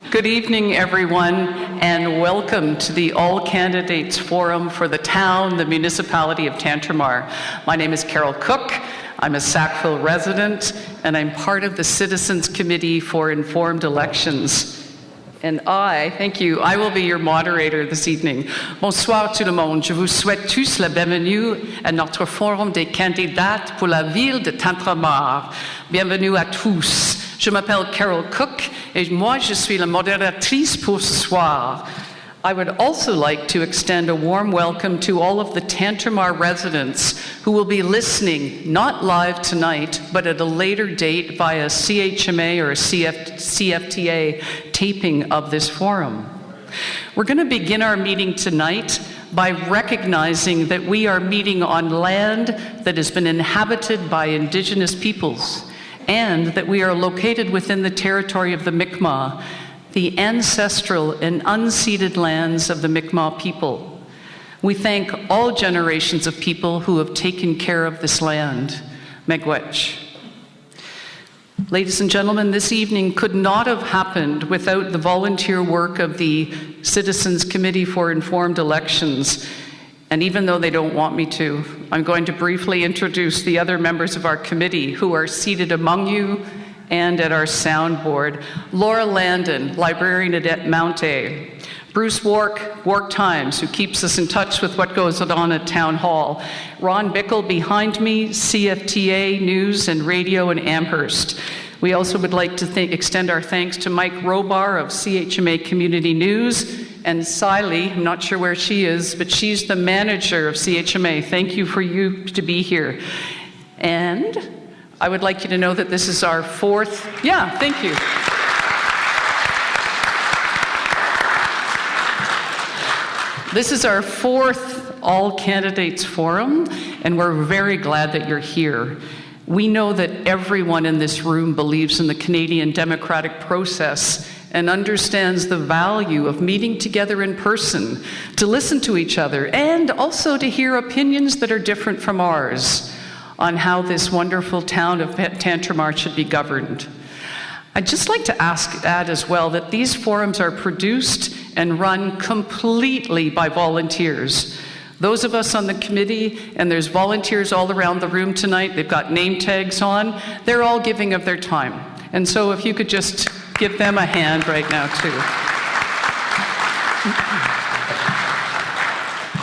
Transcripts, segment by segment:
Good evening, everyone, and welcome to the All Candidates Forum for the town, the municipality of Tantramar. My name is Carol Cooke. I'm a Sackville resident, and I'm part of the Citizens Committee for Informed Elections. And thank you, I will be your moderator this evening. Bonsoir tout le monde. Je vous souhaite tous la bienvenue à notre forum des candidates pour la ville de Tantramar. Bienvenue à tous. Je m'appelle Carol Cooke, et moi je suis la modératrice pour ce soir. I would also like to extend a warm welcome to all of the Tantramar residents who will be listening, not live tonight, but at a later date via CHMA or CFTA taping of this forum. We're going to begin our meeting tonight by recognizing that we are meeting on land that has been inhabited by Indigenous peoples, and that we are located within the territory of the Mi'kmaq, the ancestral and unceded lands of the Mi'kmaq people. We thank all generations of people who have taken care of this land. Miigwech. Ladies and gentlemen, this evening could not have happened without the volunteer work of the Citizens Committee for Informed Elections. And even though they don't want me to, I'm going to briefly introduce the other members of our committee who are seated among you and at our soundboard. Laura Landon, librarian at Mount A. Bruce Wark, Wark Times, who keeps us in touch with what goes on at Town Hall. Ron Bickle behind me, CFTA News and Radio in Amherst. We also would like to extend our thanks to Mike Robar of CHMA Community News, and Siley, I'm not sure where she is, but she's the manager of CHMA. Thank you for you to be here. And I would like you to know that this is our fourth, thank you. This is our fourth All Candidates Forum, and we're very glad that you're here. We know that everyone in this room believes in the Canadian democratic process and understands the value of meeting together in person to listen to each other and also to hear opinions that are different from ours on how this wonderful town of Tantramar should be governed. I'd just like to add as well that these forums are produced and run completely by volunteers. Those of us on the committee, and there's volunteers all around the room tonight, they've got name tags on, they're all giving of their time. And so if you could just give them a hand right now too.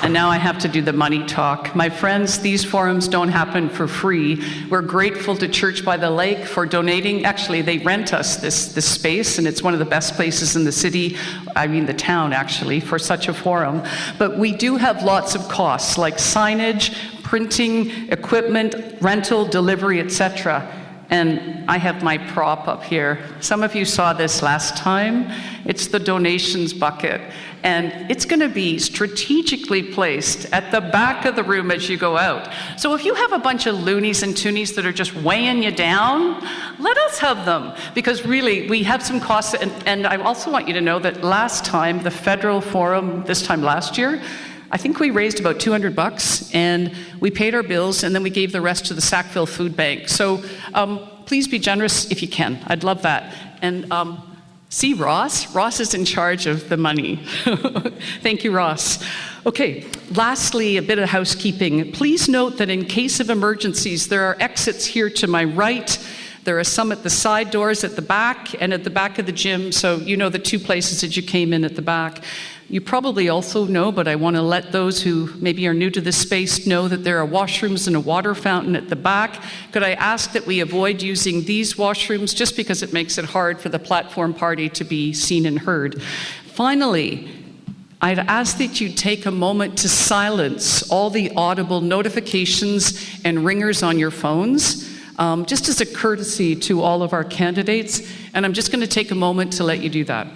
And now I have to do the money talk. My friends, these forums don't happen for free. We're grateful to Church by the Lake for donating. Actually, they rent us this space, and it's one of the best places in the city, the town actually, for such a forum. But we do have lots of costs, like signage, printing, equipment, rental, delivery, etc. And I have my prop up here. Some of you saw this last time. It's the donations bucket. And it's going to be strategically placed at the back of the room as you go out. So if you have a bunch of loonies and toonies that are just weighing you down, let us have them. Because really, we have some costs. And I also want you to know that last time, the federal forum, this time last year, I think we raised about $200, and we paid our bills, and then we gave the rest to the Sackville Food Bank. So please be generous if you can. I'd love that. And see Ross? Ross is in charge of the money. Thank you, Ross. Okay, lastly, a bit of housekeeping. Please note that in case of emergencies, there are exits here to my right. There are some at the side doors at the back and at the back of the gym, so you know the two places that you came in at the back. You probably also know, but I want to let those who maybe are new to this space know that there are washrooms and a water fountain at the back. Could I ask that we avoid using these washrooms just because it makes it hard for the platform party to be seen and heard. Finally, I'd ask that you take a moment to silence all the audible notifications and ringers on your phones, just as a courtesy to all of our candidates. And I'm just going to take a moment to let you do that.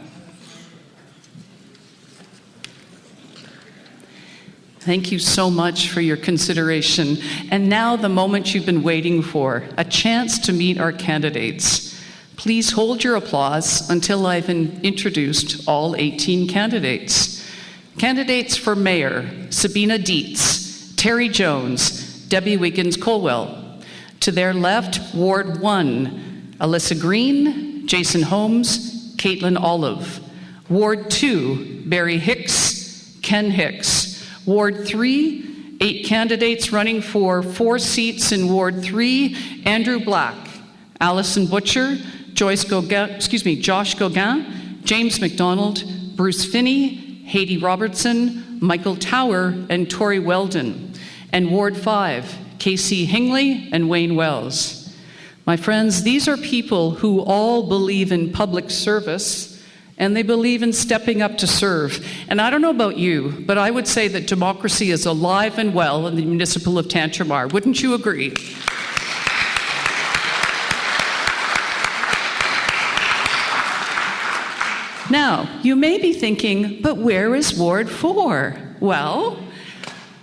Thank you so much for your consideration. And now the moment you've been waiting for, a chance to meet our candidates. Please hold your applause until I've introduced all 18 candidates. Candidates for Mayor, Sabina Dietz, Terry Jones, Debbie Wiggins-Colwell. To their left, Ward 1, Alyssa Green, Jason Holmes, Caitlin Olive. Ward 2, Barry Hicks, Ken Hicks. Ward 3, 8 candidates running for 4 seats in Ward 3, Andrew Black, Alison Butcher, Josh Gauguin, James McDonald, Bruce Finney, Haiti Robertson, Michael Tower, and Tori Weldon. And Ward 5, Casey Hingley and Wayne Wells. My friends, these are people who all believe in public service, and they believe in stepping up to serve. And I don't know about you, but I would say that democracy is alive and well in the Municipal of Tantramar. Wouldn't you agree? Now, you may be thinking, but where is Ward 4? Well,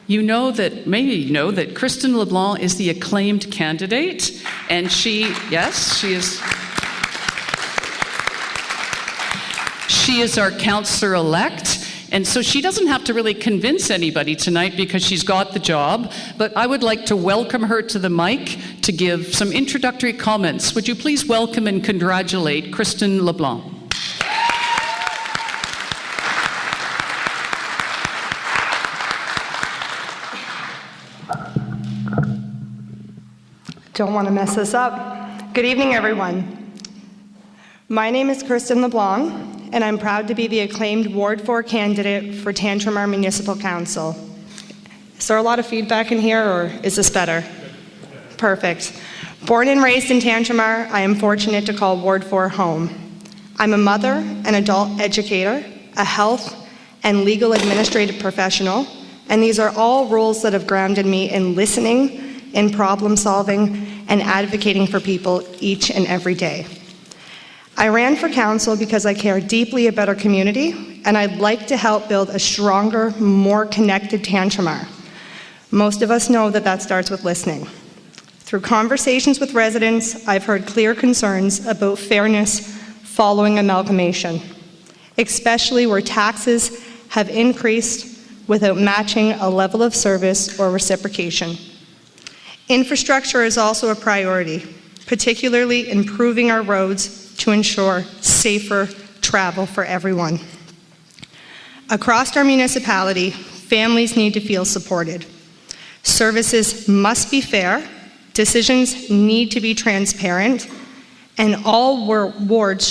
maybe you know that Kristin Leblanc is the acclaimed candidate, and she is our councillor-elect, and so she doesn't have to really convince anybody tonight because she's got the job, but I would like to welcome her to the mic to give some introductory comments. Would you please welcome and congratulate Kristin Leblanc? Don't want to mess this up. Good evening, everyone. My name is Kristin Leblanc, and I'm proud to be the acclaimed Ward 4 candidate for Tantramar Municipal Council. Is there a lot of feedback in here, or is this better? Perfect. Born and raised in Tantramar, I am fortunate to call Ward 4 home. I'm a mother, an adult educator, a health and legal administrative professional, and these are all roles that have grounded me in listening, in problem solving, and advocating for people each and every day. I ran for council because I care deeply about our community, and I'd like to help build a stronger, more connected Tantramar. Most of us know that that starts with listening. Through conversations with residents, I've heard clear concerns about fairness following amalgamation, especially where taxes have increased without matching a level of service or reciprocation. Infrastructure is also a priority, particularly improving our roads to ensure safer travel for everyone. Across our municipality, families need to feel supported. Services must be fair, decisions need to be transparent, and all wards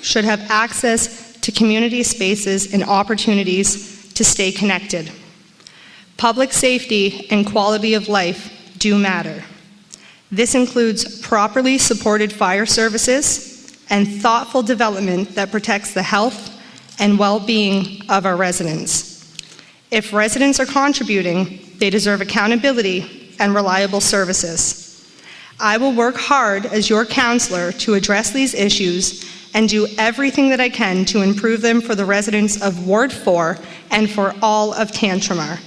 should have access to community spaces and opportunities to stay connected. Public safety and quality of life do matter. This includes properly supported fire services and thoughtful development that protects the health and well-being of our residents. If residents are contributing, they deserve accountability and reliable services. I will work hard as your councillor to address these issues and do everything that I can to improve them for the residents of Ward 4 and for all of Tantramar.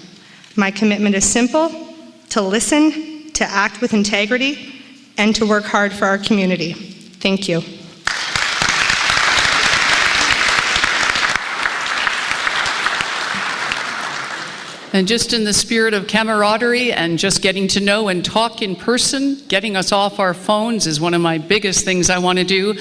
My commitment is simple: to listen, to act with integrity, and to work hard for our community. Thank you. And just in the spirit of camaraderie and just getting to know and talk in person, getting us off our phones is one of my biggest things I want to do.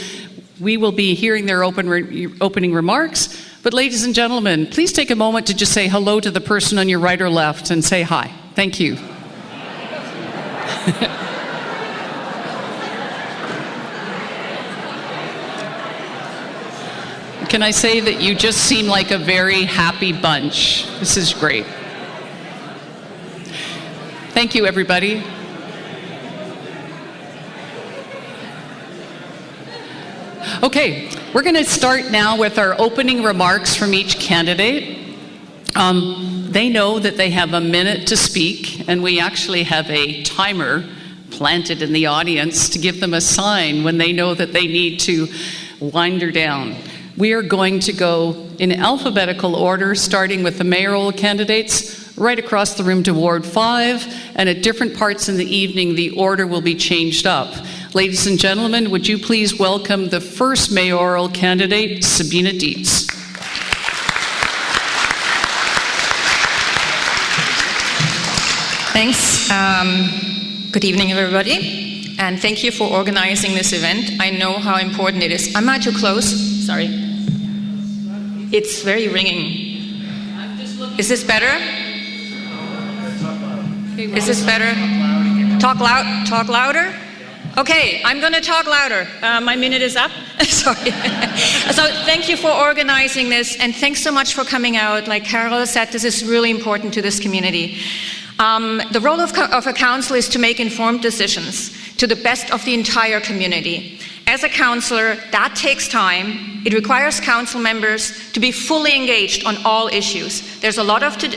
We will be hearing their opening remarks. But ladies and gentlemen, please take a moment to just say hello to the person on your right or left and say hi. Thank you. Can I say that you just seem like a very happy bunch? This is great. Thank you, everybody. Okay, we're going to start now with our opening remarks from each candidate. They know that they have a minute to speak, and we actually have a timer planted in the audience to give them a sign when they know that they need to wind her down. We are going to go in alphabetical order, starting with the mayoral candidates, right across the room to Ward 5, and at different parts in the evening, the order will be changed up. Ladies and gentlemen, would you please welcome the first mayoral candidate, Sabina Dietz. Thanks. Good evening, everybody, and thank you for organizing this event. I know how important it is. Am I too close? Sorry. It's very ringing. Is this better? Is this better? Talk loud. Talk louder? Okay, I'm going to talk louder. My minute is up. Sorry. So thank you for organizing this, and thanks so much for coming out. Like Carol said, this is really important to this community. The role of a council is to make informed decisions to the best of the entire community. As a councillor, that takes time. It requires council members to be fully engaged on all issues. There's a lot to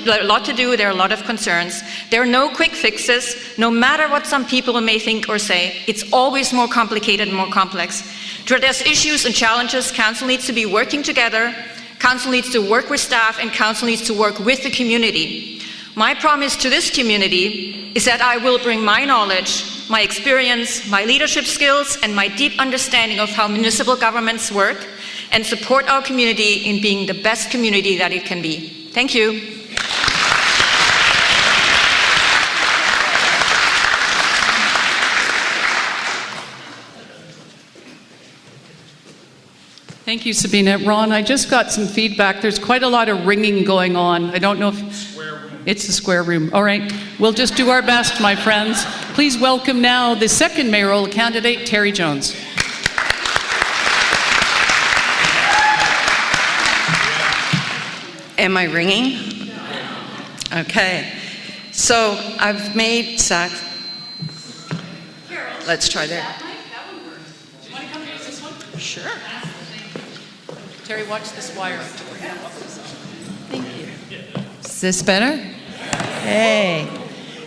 do, there are a lot of concerns. There are no quick fixes, no matter what some people may think or say. It's always more complicated and more complex. To address issues and challenges, council needs to be working together, council needs to work with staff, and council needs to work with the community. My promise to this community is that I will bring my knowledge, my experience, my leadership skills, and my deep understanding of how municipal governments work, and support our community in being the best community that it can be. Thank you. Thank you, Sabina. Ron, I just got some feedback. There's quite a lot of ringing going on. I don't know if... It's the square room. All right. We'll just do our best, my friends. Please welcome now the second mayoral candidate, Terry Jones. Am I ringing? Okay. So I've made Let's try that. That one works. Do you want to come use this one? Sure. Terry, watch this wire. Thank you. Is this better? Hey.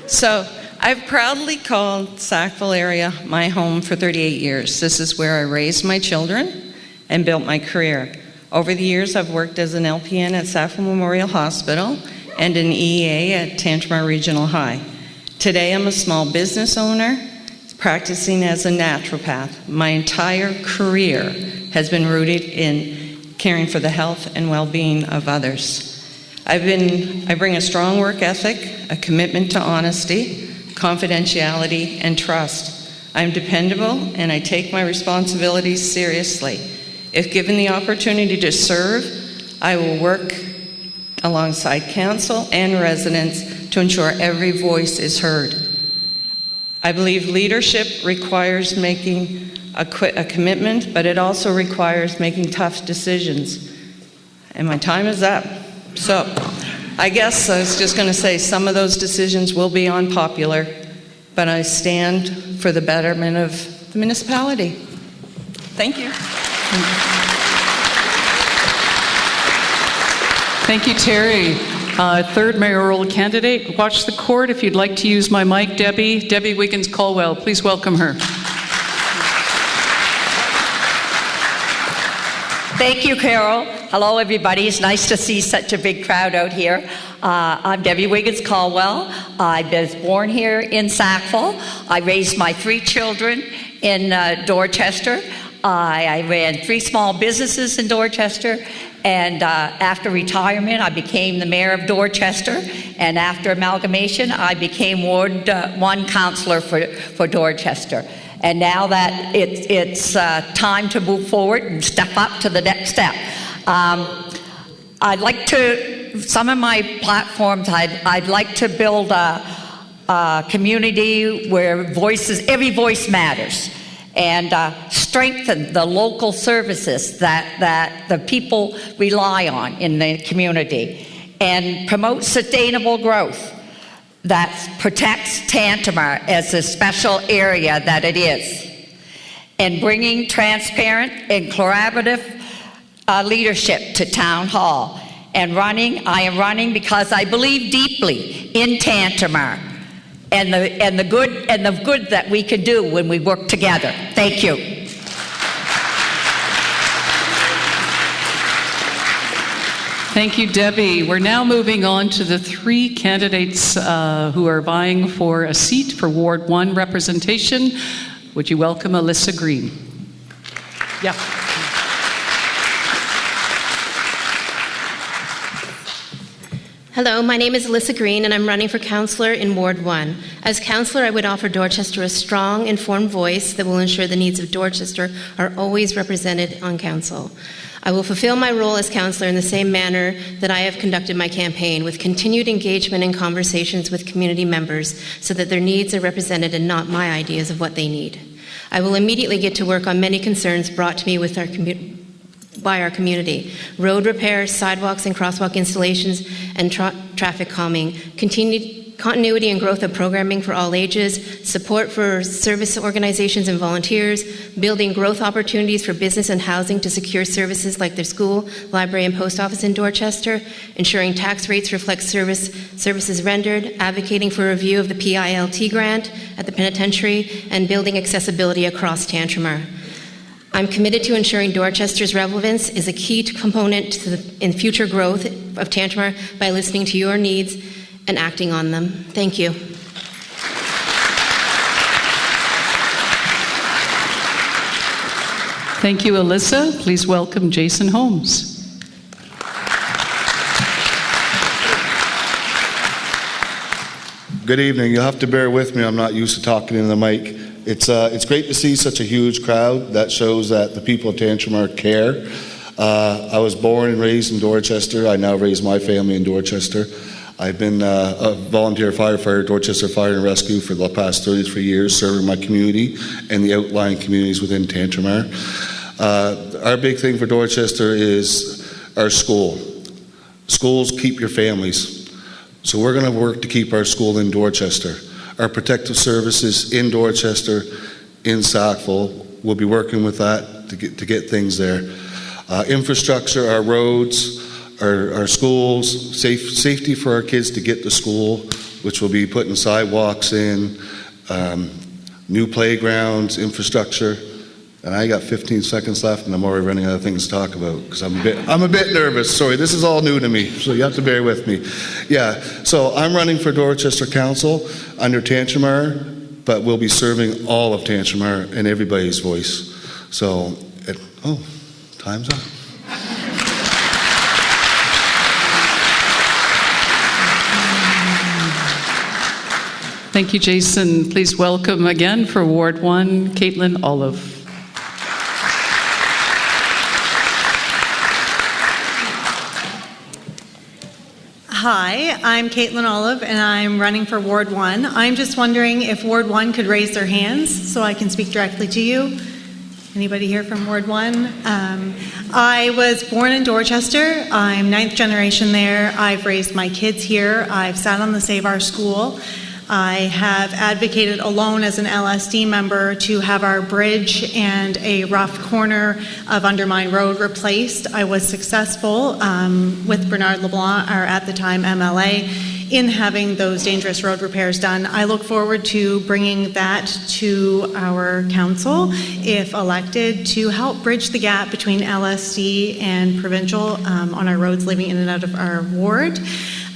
So I've proudly called Sackville area my home for 38 years. This is where I raised my children and built my career. Over the years, I've worked as an LPN at Sackville Memorial Hospital and an EA at Tantramar Regional High. Today, I'm a small business owner practicing as a naturopath. My entire career has been rooted in caring for the health and well-being of others. I bring a strong work ethic, a commitment to honesty, confidentiality, and trust. I'm dependable, and I take my responsibilities seriously. If given the opportunity to serve, I will work alongside council and residents to ensure every voice is heard. I believe leadership requires making a commitment, but it also requires making tough decisions. And my time is up. So I guess I was just going to say some of those decisions will be unpopular, but I stand for the betterment of the municipality. Thank you. Thank you, Terry. Third mayoral candidate, watch the court. If you'd like to use my mic, Debbie Wiggins-Caldwell, please welcome her. Thank you, Carol. Hello, everybody. It's nice to see such a big crowd out here. I'm Debbie Wiggins-Caldwell. I was born here in Sackville. I raised my 3 children in Dorchester. I ran 3 small businesses in Dorchester, and after retirement, I became the mayor of Dorchester, and after amalgamation, I became Ward 1 councillor for Dorchester. And now that it's time to move forward and step up to the next step. I'd like to, some of my platforms, I'd like to build a community where every voice matters, and strengthen the local services that the people rely on in the community, and promote sustainable growth that protects Tantramar as a special area that it is, and bringing transparent and collaborative leadership to Town Hall. And I am running because I believe deeply in Tantramar and the good that we can do when we work together. Thank you. Thank you, Debbie. We're now moving on to the 3 candidates who are vying for a seat for Ward 1 representation. Would you welcome Alyssa Green? Yeah. Hello, my name is Alyssa Green, and I'm running for councillor in Ward 1. As councillor, I would offer Dorchester a strong, informed voice that will ensure the needs of Dorchester are always represented on council. I will fulfill my role as councillor in the same manner that I have conducted my campaign, with continued engagement and conversations with community members so that their needs are represented and not my ideas of what they need. I will immediately get to work on many concerns brought to me with by our community: road repairs, sidewalks and crosswalk installations, and traffic calming, continuity and growth of programming for all ages, support for service organizations and volunteers, building growth opportunities for business and housing to secure services like their school, library, and post office in Dorchester, ensuring tax rates reflect services rendered, advocating for review of the PILT grant at the penitentiary, and building accessibility across Tantramar. I'm committed to ensuring Dorchester's relevance is a key component in future growth of Tantramar by listening to your needs and acting on them. Thank you. Thank you, Alyssa. Please welcome Jason Holmes. Good evening. You'll have to bear with me. I'm not used to talking in the mic. It's great to see such a huge crowd. That shows that the people of Tantramar care. I was born and raised in Dorchester. I now raise my family in Dorchester. I've been a volunteer firefighter, Dorchester Fire and Rescue, for the past 33 years, serving my community and the outlying communities within Tantramar. Our big thing for Dorchester is our school. Schools keep your families. So we're going to work to keep our school in Dorchester. Our protective services in Dorchester, in Sackville, we'll be working with that to get things there. Infrastructure, our roads, our schools, safety for our kids to get to school, which will be putting sidewalks in, new playgrounds, infrastructure. And I got 15 seconds left, and I'm already running out of things to talk about because I'm a bit nervous. Sorry, this is all new to me, so you have to bear with me. Yeah, so I'm running for Dorchester Council under Tantramar, but we'll be serving all of Tantramar and everybody's voice. So, time's up. Thank you, Jason. Please welcome again for Ward 1, Caitlin Olive. Hi, I'm Caitlin Olive, and I'm running for Ward 1. I'm just wondering if Ward 1 could raise their hands so I can speak directly to you. Anybody here from Ward 1? I was born in Dorchester. I'm 9th generation there. I've raised my kids here. I've sat on the Save Our School. I have advocated alone as an LSD member to have our bridge and a rough corner of Undermine Road replaced. I was successful with Bernard Leblanc, or at the time MLA, in having those dangerous road repairs done. I look forward to bringing that to our council, if elected, to help bridge the gap between LSD and provincial on our roads leading in and out of our ward.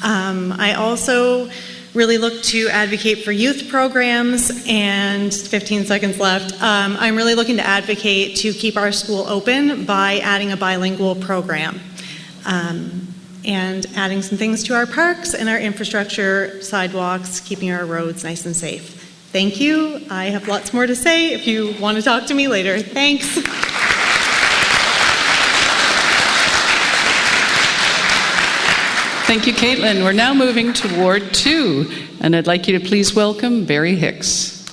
I also really look to advocate for youth programs, and 15 seconds left. I'm really looking to advocate to keep our school open by adding a bilingual program and adding some things to our parks and our infrastructure, sidewalks, keeping our roads nice and safe. Thank you. I have lots more to say if you want to talk to me later. Thanks. Thank you, Caitlin. We're now moving to Ward 2, and I'd like you to please welcome Barry Hicks.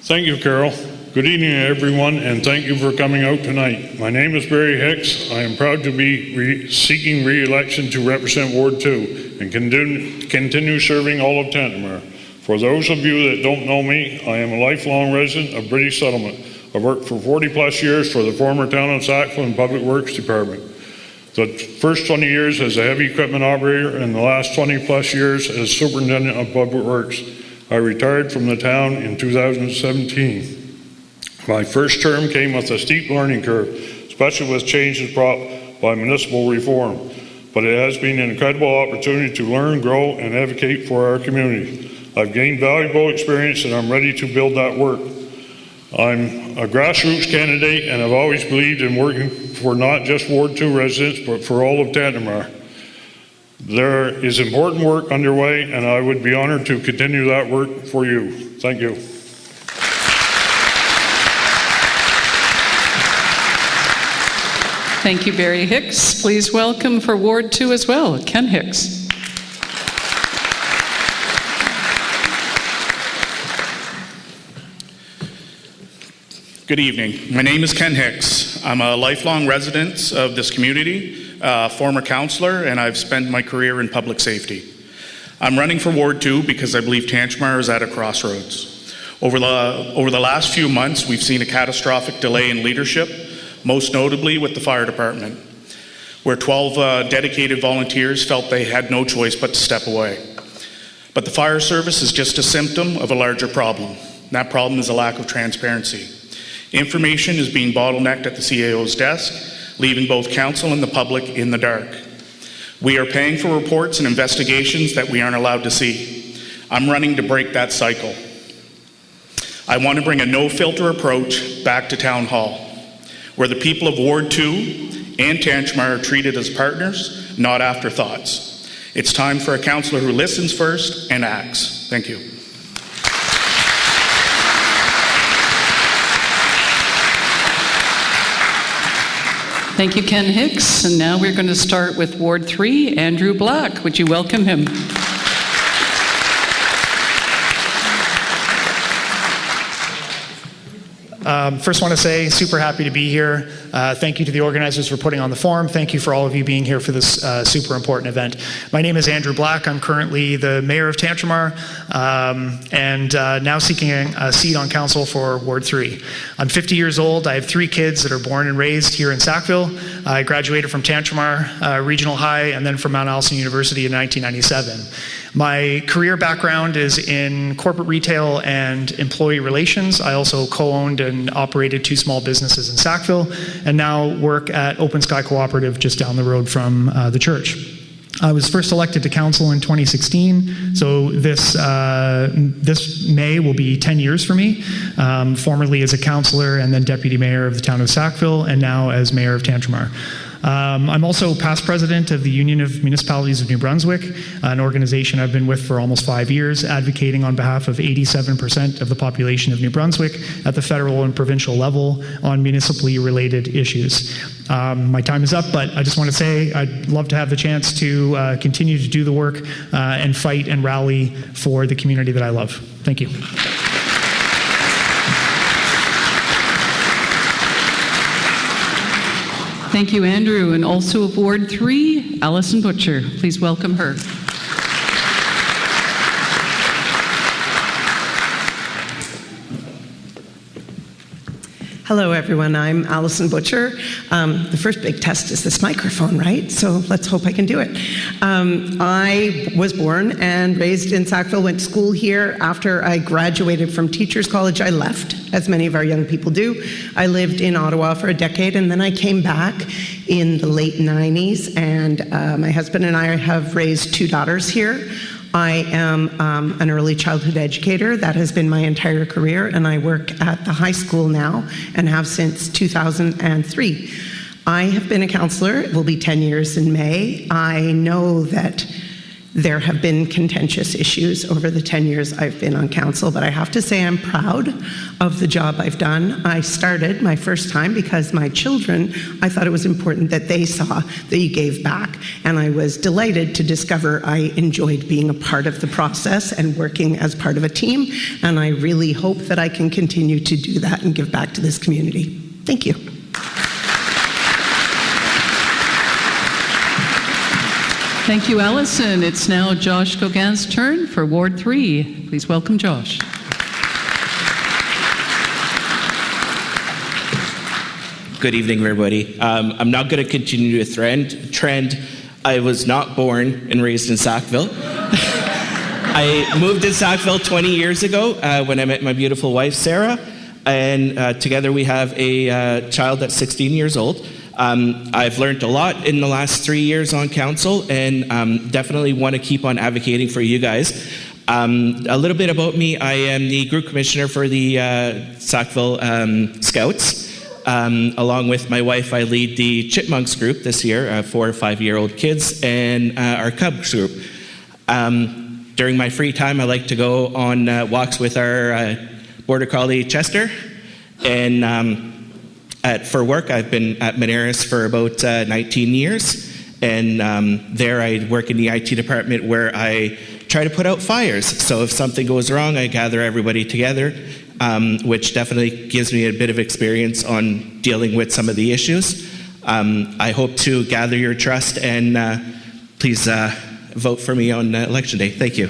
Thank you, Carol. Good evening, everyone, and thank you for coming out tonight. My name is Barry Hicks. I am proud to be seeking re-election to represent Ward 2 and continue serving all of Tantramar. For those of you that don't know me, I am a lifelong resident of British Settlement. I've worked for 40 plus years for the former town of Sackville and Public Works Department. The first 20 years as a heavy equipment operator and the last 20 plus years as superintendent of Public Works. I retired from the town in 2017. My first term came with a steep learning curve, especially with changes brought by municipal reform. But it has been an incredible opportunity to learn, grow, and advocate for our community. I've gained valuable experience and I'm ready to build that work. I'm a grassroots candidate, and I've always believed in working for not just Ward 2 residents, but for all of Tantramar. There is important work underway, and I would be honored to continue that work for you. Thank you. Thank you, Barry Hicks. Please welcome for Ward 2 as well, Ken Hicks. Good evening. My name is Ken Hicks. I'm a lifelong resident of this community, former councillor, and I've spent my career in public safety. I'm running for Ward 2 because I believe Tantramar is at a crossroads. Over the last few months, we've seen a catastrophic delay in leadership, most notably with the fire department, where 12 dedicated volunteers felt they had no choice but to step away. But the fire service is just a symptom of a larger problem. That problem is a lack of transparency. Information is being bottlenecked at the CAO's desk, leaving both council and the public in the dark. We are paying for reports and investigations that we aren't allowed to see. I'm running to break that cycle. I want to bring a no-filter approach back to Town Hall, where the people of Ward 2 and Tantramar are treated as partners, not afterthoughts. It's time for a councillor who listens first and acts. Thank you. Thank you, Ken Hicks. And now we're going to start with Ward 3, Andrew Black. Would you welcome him? First want to say, super happy to be here. Thank you to the organizers for putting on the forum. Thank you for all of you being here for this super important event. My name is Andrew Black. I'm currently the mayor of Tantramar and now seeking a seat on council for Ward 3. I'm 50 years old. I have 3 kids that are born and raised here in Sackville. I graduated from Tantramar Regional High and then from Mount Allison University in 1997. My career background is in corporate retail and employee relations. I also co-owned and operated 2 small businesses in Sackville and now work at Open Sky Cooperative just down the road from the church. I was first elected to council in 2016, so this May will be 10 years for me, formerly as a councillor and then deputy mayor of the town of Sackville and now as mayor of Tantramar. I'm also past president of the Union of Municipalities of New Brunswick, an organization I've been with for almost 5 years, advocating on behalf of 87% of the population of New Brunswick at the federal and provincial level on municipally related issues. My time is up, but I just want to say I'd love to have the chance to continue to do the work and fight and rally for the community that I love. Thank you. Thank you, Andrew. And also of Ward 3, Alison Butcher. Please welcome her. Hello, everyone. I'm Alison Butcher. The first big test is this microphone, right? So let's hope I can do it. I was born and raised in Sackville, went to school here. After I graduated from Teachers College, I left, as many of our young people do. I lived in Ottawa for a decade, and then I came back in the late 90s, and my husband and I have raised 2 daughters here. I am an early childhood educator. That has been my entire career, and I work at the high school now and have since 2003. I have been a counselor. It will be 10 years in May. I know that there have been contentious issues over the 10 years I've been on council, but I have to say I'm proud of the job I've done. I started my first time because my children, I thought it was important that they saw that you gave back, and I was delighted to discover I enjoyed being a part of the process and working as part of a team, and I really hope that I can continue to do that and give back to this community. Thank you. Thank you, Alison. It's now Josh Gauguin's turn for Ward 3. Please welcome Josh. Good evening, everybody. I'm not going to continue a trend. I was not born and raised in Sackville. I moved to Sackville 20 years ago when I met my beautiful wife, Sarah, and together we have a child that's 16 years old. I've learned a lot in the last 3 years on council and definitely want to keep on advocating for you guys. A little bit about me, I am the group commissioner for the Sackville Scouts. Along with my wife, I lead the Chipmunks group this year, 4 to 5-year-old kids, and our Cubs group. During my free time, I like to go on walks with our Border Collie Chester. And for work, I've been at Monaris for about 19 years. And there I work in the IT department where I try to put out fires. So if something goes wrong, I gather everybody together, which definitely gives me a bit of experience on dealing with some of the issues. I hope to gather your trust, and please vote for me on Election Day. Thank you.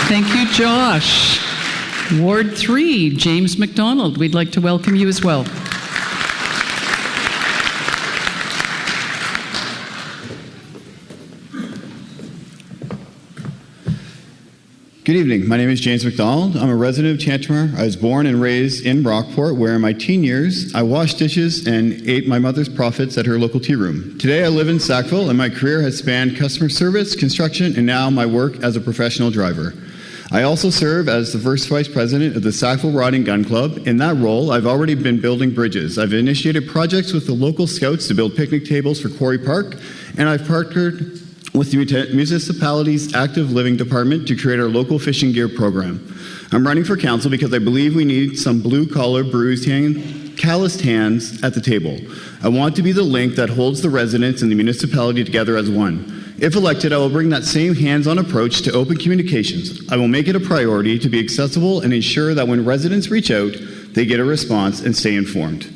Thank you, Josh. Ward 3, James McDonald, we'd like to welcome you as well. Good evening. My name is James McDonald. I'm a resident of Tantramar. I was born and raised in Rockport, where in my teen years, I washed dishes and ate my mother's profits at her local tea room. Today, I live in Sackville, and my career has spanned customer service, construction, and now my work as a professional driver. I also serve as the first vice president of the Sackville Rod and Gun Club. In that role, I've already been building bridges. I've initiated projects with the local scouts to build picnic tables for Quarry Park, and I've partnered with the municipality's active living department to create our local fishing gear program. I'm running for council because I believe we need some blue-collar, bruised, calloused hands at the table. I want to be the link that holds the residents and the municipality together as one. If elected, I will bring that same hands-on approach to open communications. I will make it a priority to be accessible and ensure that when residents reach out, they get a response and stay informed.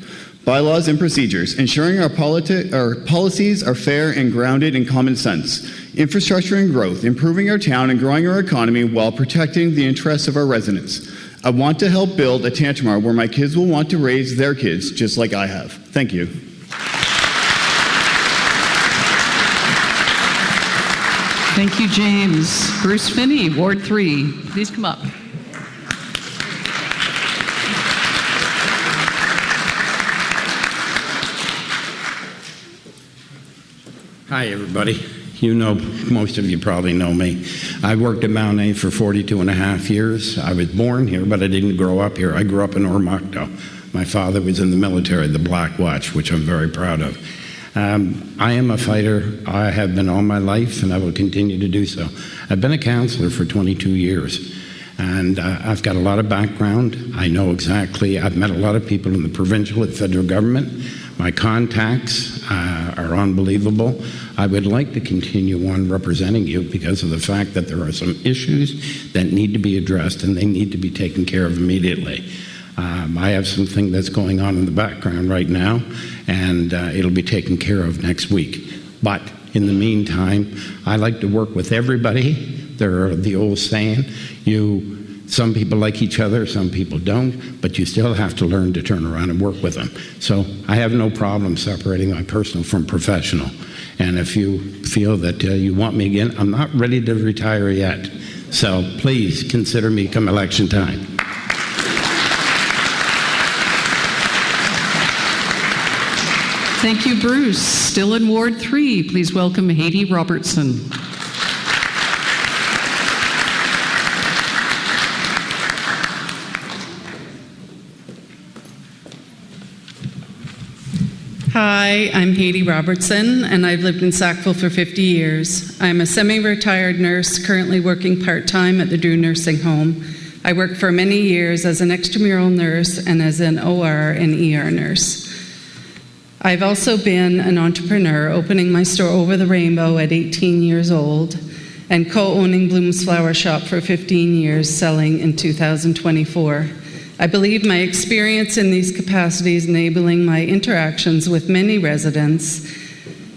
Bylaws and procedures, ensuring our policies are fair and grounded in common sense. Infrastructure and growth, improving our town and growing our economy while protecting the interests of our residents. I want to help build a Tantramar where my kids will want to raise their kids just like I have. Thank you. Thank you, James. Bruce Finney, Ward 3, please come up. Hi, everybody. You know, most of you probably know me. I worked at Mount A for 42 and a half years. I was born here, but I didn't grow up here. I grew up in Ormocto. My father was in the military, the Black Watch, which I'm very proud of. I am a fighter. I have been all my life, and I will continue to do so. I've been a counselor for 22 years, and I've got a lot of background. I know exactly. I've met a lot of people in the provincial and federal government. My contacts are unbelievable. I would like to continue on representing you because of the fact that there are some issues that need to be addressed and they need to be taken care of immediately. I have something that's going on in the background right now, and it'll be taken care of next week. But in the meantime, I like to work with everybody. There's the old saying, some people like each other, some people don't, but you still have to learn to turn around and work with them. So I have no problem separating my personal from professional. And if you feel that you want me again, I'm not ready to retire yet. So please consider me come election time. Thank you, Bruce. Still in Ward 3, please welcome Haiti Robertson. Hi, I'm Haiti Robertson, and I've lived in Sackville for 50 years. I'm a semi-retired nurse currently working part-time at the Drew Nursing Home. I worked for many years as an extramural nurse and as an OR and ER nurse. I've also been an entrepreneur, opening my store Over the Rainbow at 18 years old and co-owning Bloom's Flower Shop for 15 years, selling in 2024. I believe my experience in these capacities, enabling my interactions with many residents,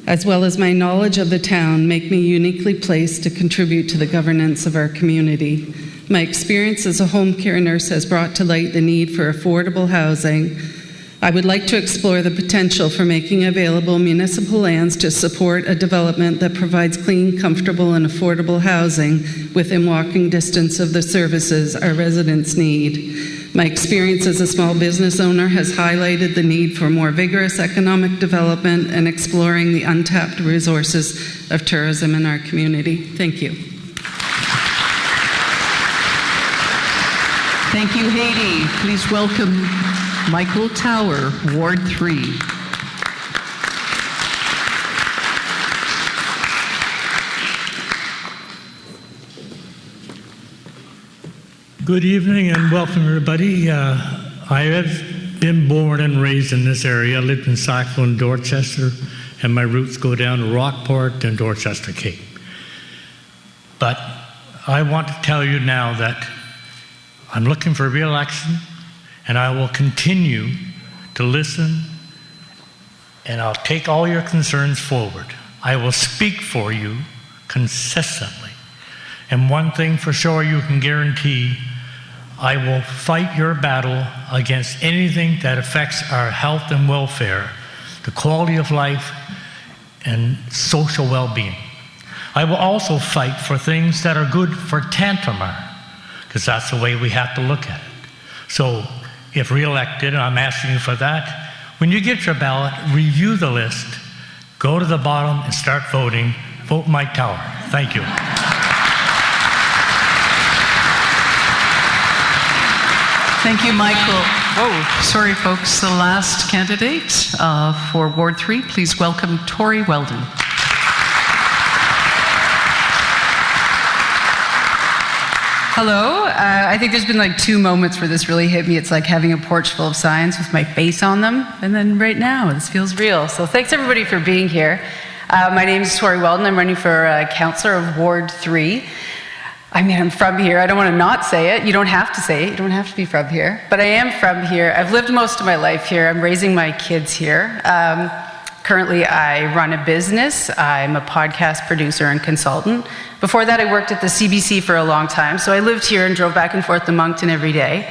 as well as my knowledge of the town, make me uniquely placed to contribute to the governance of our community. My experience as a home care nurse has brought to light the need for affordable housing. I would like to explore the potential for making available municipal lands to support a development that provides clean, comfortable, and affordable housing within walking distance of the services our residents need. My experience as a small business owner has highlighted the need for more vigorous economic development and exploring the untapped resources of tourism in our community. Thank you. Thank you, Haiti. Please welcome Michael Tower, Ward 3. Good evening and welcome, everybody. I have been born and raised in this area. I lived in Sackville and Dorchester, and my roots go down to Rockport and Dorchester Cape. But I want to tell you now that I'm looking for re-election, and I will continue to listen, and I'll take all your concerns forward. I will speak for you consistently. And one thing for sure you can guarantee, I will fight your battle against anything that affects our health and welfare, the quality of life, and social well-being. I will also fight for things that are good for Tantramar, because that's the way we have to look at it. So if re-elected, and I'm asking you for that, when you get your ballot, review the list, go to the bottom and start voting. Vote Mike Tower. Thank you. Thank you, Michael. Oh, sorry, folks. The last candidate for Ward 3, please welcome Tori Weldon. Hello. I think there's been like 2 moments where this really hit me. It's like having a porch full of signs with my face on them. And then right now, this feels real. So thanks, everybody, for being here. My name is Tori Weldon. I'm running for councillor of Ward 3. I mean, I'm from here. I don't want to not say it. You don't have to say it. You don't have to be from here. But I am from here. I've lived most of my life here. I'm raising my kids here. Currently, I run a business. I'm a podcast producer and consultant. Before that, I worked at the CBC for a long time. So I lived here and drove back and forth to Moncton every day.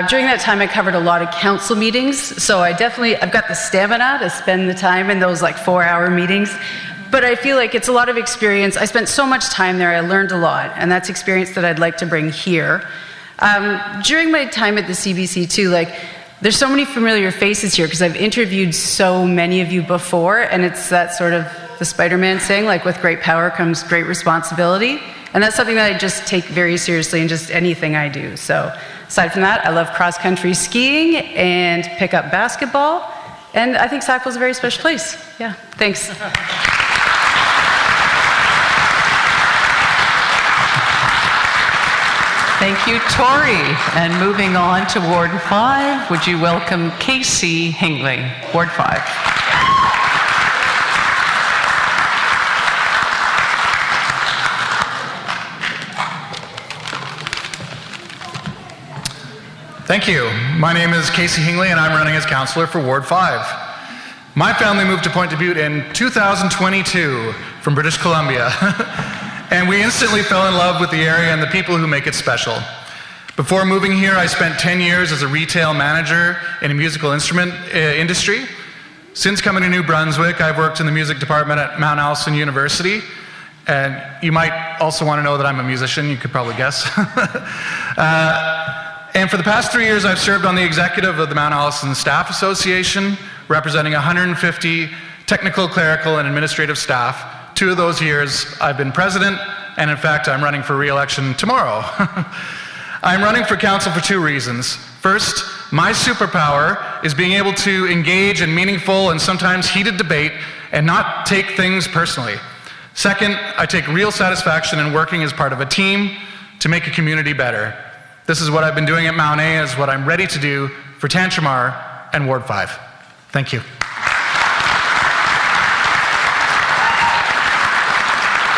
During that time, I covered a lot of council meetings. So I've got the stamina to spend the time in those like 4-hour meetings. But I feel like it's a lot of experience. I spent so much time there, I learned a lot, and that's experience that I'd like to bring here. During my time at the CBC too, there's so many familiar faces here because I've interviewed so many of you before, and it's that sort of the Spider-Man saying, with great power comes great responsibility. And that's something that I just take very seriously in just anything I do. So aside from that, I love cross-country skiing and pick-up basketball, and I think Sackville's a very special place. Yeah, thanks. Thank you, Tori. And moving on to Ward 5, would you welcome Casey Hingley, Ward 5. Thank you. My name is Casey Hingley, and I'm running as councillor for Ward 5. My family moved to Point Dubuque in 2022 from British Columbia. And we instantly fell in love with the area and the people who make it special. Before moving here, I spent 10 years as a retail manager in a musical instrument industry. Since coming to New Brunswick, I've worked in the music department at Mount Allison University. And you might also want to know that I'm a musician, you could probably guess. And for the past 3 years, I've served on the executive of the Mount Allison Staff Association, representing 150 technical, clerical, and administrative staff. 2 of those years, I've been president, and in fact, I'm running for re-election tomorrow. I'm running for council for 2 reasons. First, my superpower is being able to engage in meaningful and sometimes heated debate and not take things personally. Second, I take real satisfaction in working as part of a team to make a community better. This is what I've been doing at Mount A, is what I'm ready to do for Tantramar and Ward 5. Thank you.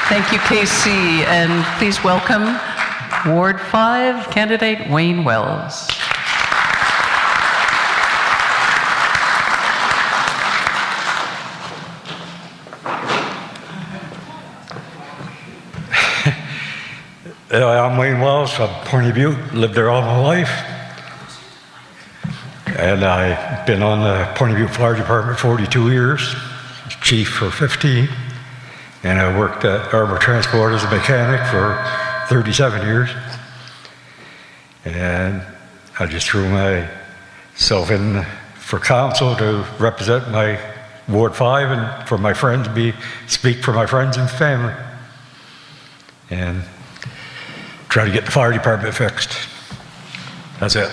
Thank you, Casey, and please welcome Ward 5 candidate Wayne Wells. I'm Wayne Wells from Point Dubuque, lived there all my life. And I've been on the Point Dubuque Fire Department 42 years, chief for 15. And I worked at Arbor Transport as a mechanic for 37 years. And I just threw myself in for council to represent my Ward 5 and for my friends, speak for my friends and family. And try to get the fire department fixed. That's it.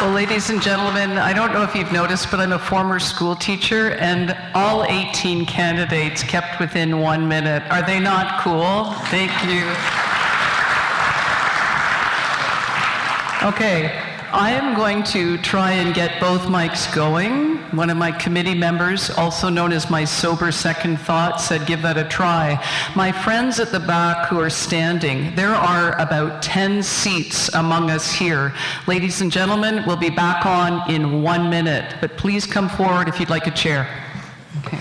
Well, ladies and gentlemen, I don't know if you've noticed, but I'm a former school teacher, and all 18 candidates kept within 1 minute. Are they not cool? Thank you. Okay, I am going to try and get both mics going. One of my committee members, also known as my sober second thought, said give that a try. My friends at the back who are standing, there are about 10 seats among us here. Ladies and gentlemen, we'll be back on in 1 minute, but please come forward if you'd like a chair. Okay.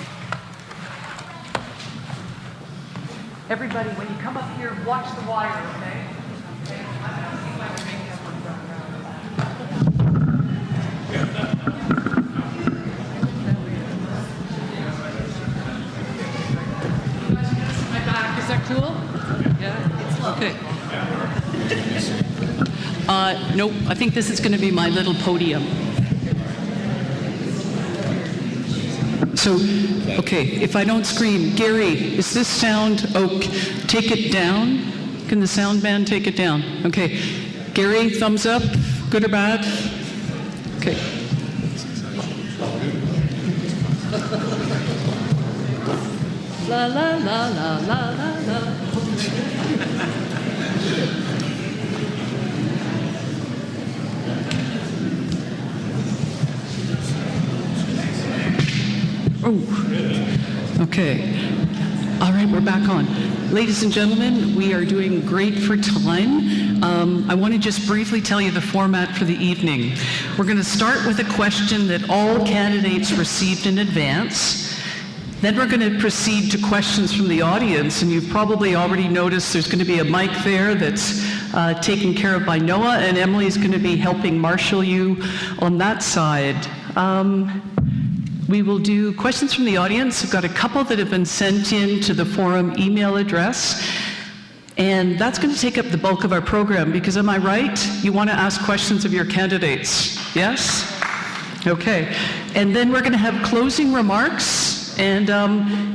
Everybody, when you come up here, watch the wire, okay? Is that cool? Yeah. Okay. Nope, I think this is going to be my little podium. So, okay, if I don't scream, Gary, is this sound okay? Take it down. Can the sound man take it down? Okay. Gary, thumbs up, good or bad? Okay. La la la la la la la. Oh, okay. All right, we're back on. Ladies and gentlemen, we are doing great for time. I want to just briefly tell you the format for the evening. We're going to start with a question that all candidates received in advance. Then we're going to proceed to questions from the audience, and you've probably already noticed there's going to be a mic there that's taken care of by Noah, and Emily's going to be helping marshal you on that side. We will do questions from the audience. We've got a couple that have been sent in to the forum email address, and that's going to take up the bulk of our program, because am I right? You want to ask questions of your candidates, yes? Okay, and then we're going to have closing remarks. And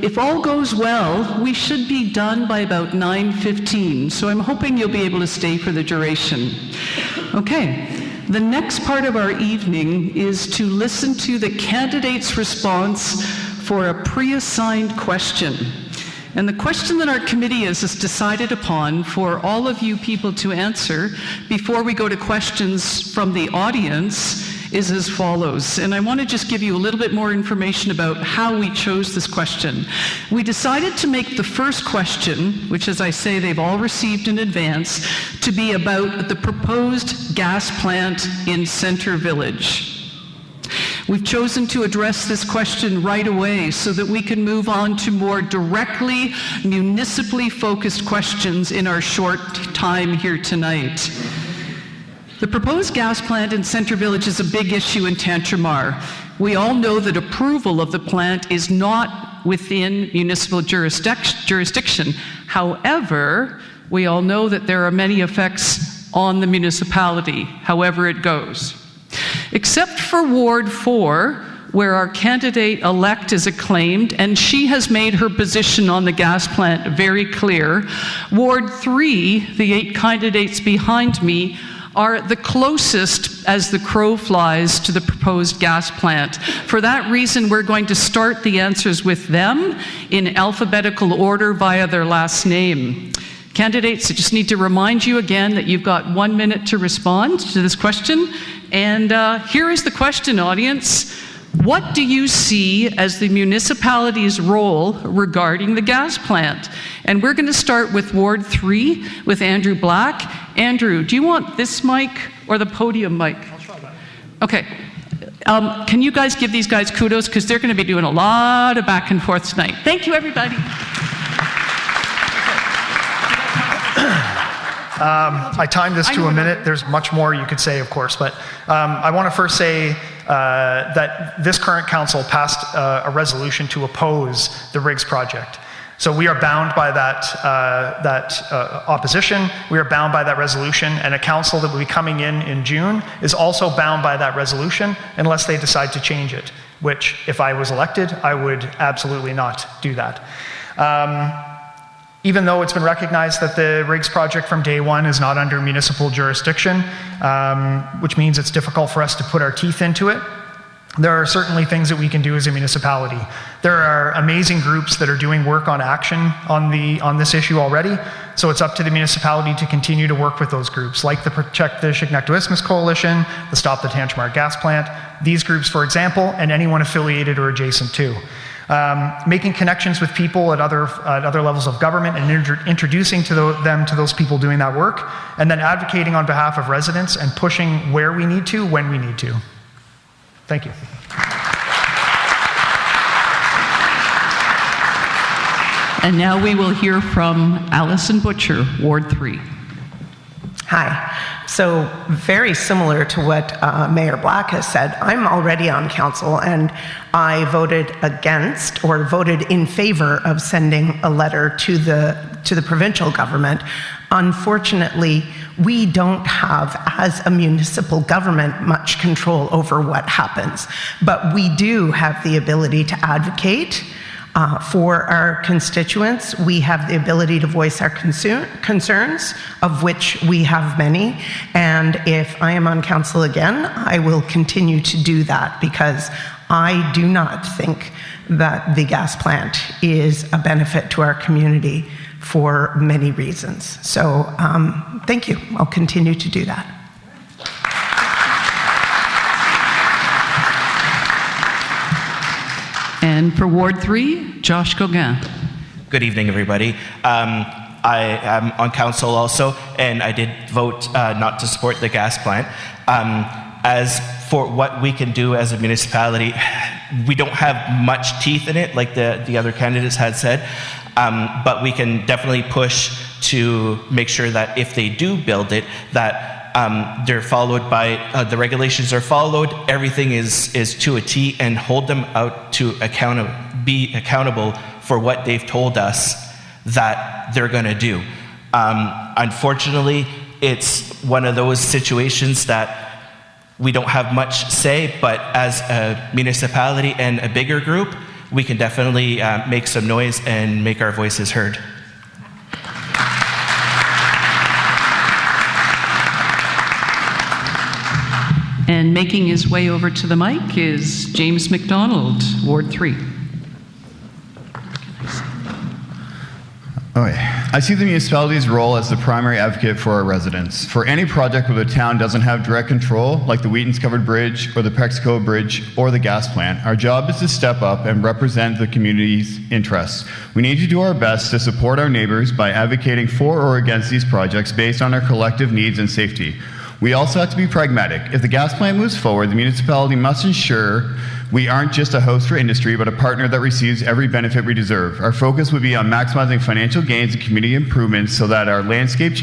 if all goes well, we should be done by about 9:15. So I'm hoping you'll be able to stay for the duration. Okay, the next part of our evening is to listen to the candidate's response for a pre-assigned question. And the question that our committee has decided upon for all of you people to answer before we go to questions from the audience is as follows. And I want to just give you a little bit more information about how we chose this question. We decided to make the first question, which as I say they've all received in advance, to be about the proposed gas plant in Centre Village. We've chosen to address this question right away so that we can move on to more directly municipally focused questions in our short time here tonight. The proposed gas plant in Centre Village is a big issue in Tantramar. We all know that approval of the plant is not within municipal jurisdiction. However, we all know that there are many effects on the municipality, however it goes. Except for Ward 4, where our candidate-elect is acclaimed, and she has made her position on the gas plant very clear, Ward 3, the 8 candidates behind me, are the closest as the crow flies to the proposed gas plant. For that reason, we're going to start the answers with them in alphabetical order via their last name. Candidates, I just need to remind you again that you've got 1 minute to respond to this question. And here is the question, audience. What do you see as the municipality's role regarding the gas plant? And we're going to start with Ward 3 with Andrew Black. Andrew, do you want this mic or the podium mic? I'll try that. Okay. Can you guys give these guys kudos? Because they're going to be doing a lot of back and forth tonight. Thank you, everybody. I timed this to a minute. There's much more you could say, of course, but I want to first say that this current council passed a resolution to oppose the Riggs project. So we are bound by that opposition, we are bound by that resolution, and a council that will be coming in June is also bound by that resolution unless they decide to change it, which if I was elected, I would absolutely not do that. Even though it's been recognized that the Riggs project from day one is not under municipal jurisdiction, which means it's difficult for us to put our teeth into it, there are certainly things that we can do as a municipality. There are amazing groups that are doing work on action on this issue already, so it's up to the municipality to continue to work with those groups, like the Protect the Chignecto-Isthmus Coalition, the Stop the Tantramar Gas Plant, these groups, for example, and anyone affiliated or adjacent to. Making connections with people at other levels of government and introducing them to those people doing that work, and then advocating on behalf of residents and pushing where we need to, when we need to. Thank you. And now we will hear from Allison Butcher, Ward 3. Hi. So very similar to what Mayor Black has said, I'm already on council and I voted against or voted in favor of sending a letter to the provincial government. Unfortunately, we don't have, as a municipal government, much control over what happens, but we do have the ability to advocate for our constituents. We have the ability to voice our concerns, of which we have many, and if I am on council again, I will continue to do that because I do not think that the gas plant is a benefit to our community for many reasons. So thank you. I'll continue to do that. And for Ward 3, Josh Gauguin. Good evening, everybody. I am on council also, and I did vote not to support the gas plant. As for what we can do as a municipality, we don't have much teeth in it, like the other candidates had said. But we can definitely push to make sure that if they do build it, that they're followed by, the regulations are followed, everything is to a T, and hold them out to be accountable for what they've told us that they're gonna do. Unfortunately, it's one of those situations that we don't have much say, but as a municipality and a bigger group, we can definitely make some noise and make our voices heard. And making his way over to the mic is James McDonald, Ward 3. I see the municipality's role as the primary advocate for our residents. For any project where the town doesn't have direct control, like the Wheaton's Covered Bridge or the Pexico Bridge or the gas plant, our job is to step up and represent the community's interests. We need to do our best to support our neighbors by advocating for or against these projects based on our collective needs and safety. We also have to be pragmatic. If the gas plant moves forward, the municipality must ensure we aren't just a host for industry, but a partner that receives every benefit we deserve. Our focus would be on maximizing financial gains and community improvements so that as our landscape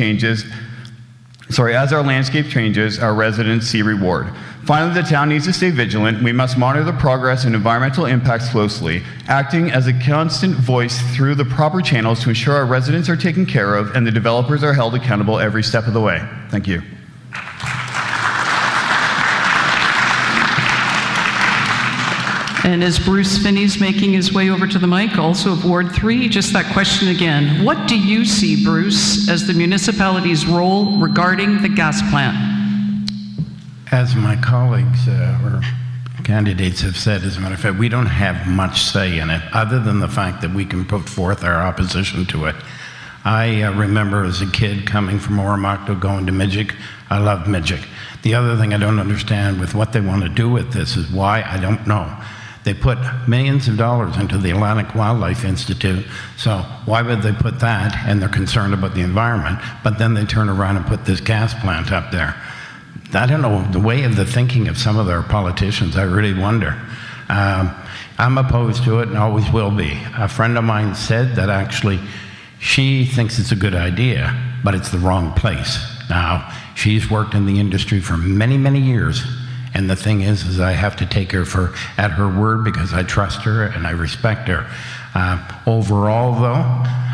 changes, our residents see reward. Finally, the town needs to stay vigilant. We must monitor the progress and environmental impacts closely, acting as a constant voice through the proper channels to ensure our residents are taken care of and the developers are held accountable every step of the way. Thank you. And as Bruce Finney's making his way over to the mic, also of Ward 3, just that question again. What do you see, Bruce, as the municipality's role regarding the gas plant? As my colleagues or candidates have said, as a matter of fact, we don't have much say in it, other than the fact that we can put forth our opposition to it. I remember as a kid coming from Oromocto going to Midgik. I loved Midgik. The other thing I don't understand with what they want to do with this is why, I don't know. They put millions of dollars into the Atlantic Wildlife Institute, so why would they put that? And they're concerned about the environment, but then they turn around and put this gas plant up there. I don't know, the way of the thinking of some of their politicians, I really wonder. I'm opposed to it and always will be. A friend of mine said that actually she thinks it's a good idea, but it's the wrong place. Now, she's worked in the industry for many, many years, And the thing is I have to take her at her word because I trust her and I respect her. Overall, though,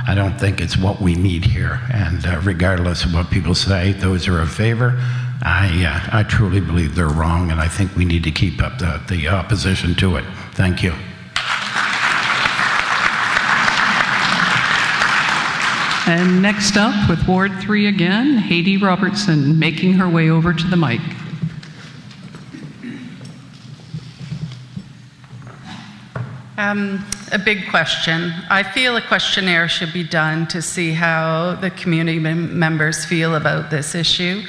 I don't think it's what we need here. And regardless of what people say, those who are in favor, I truly believe they're wrong, and I think we need to keep up the opposition to it. Thank you. And next up, with Ward 3 again, Haiti Robertson, making her way over to the mic. A big question. I feel a questionnaire should be done to see how the community members feel about this issue.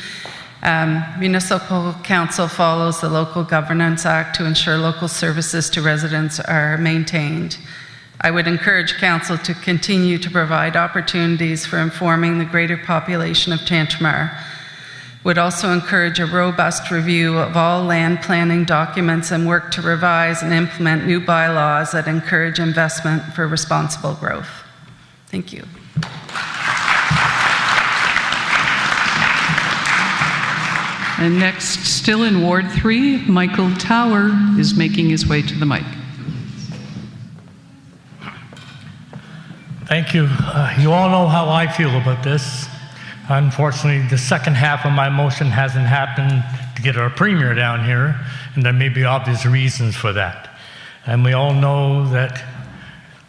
Municipal Council follows the Local Governance Act to ensure local services to residents are maintained. I would encourage Council to continue to provide opportunities for informing the greater population of Tantramar. Would also encourage a robust review of all land planning documents and work to revise and implement new bylaws that encourage investment for responsible growth. Thank you. And next, still in Ward 3, Michael Tower is making his way to the mic. Thank you. You all know how I feel about this. Unfortunately, the second half of my motion hasn't happened to get our premier down here, and there may be obvious reasons for that. And we all know that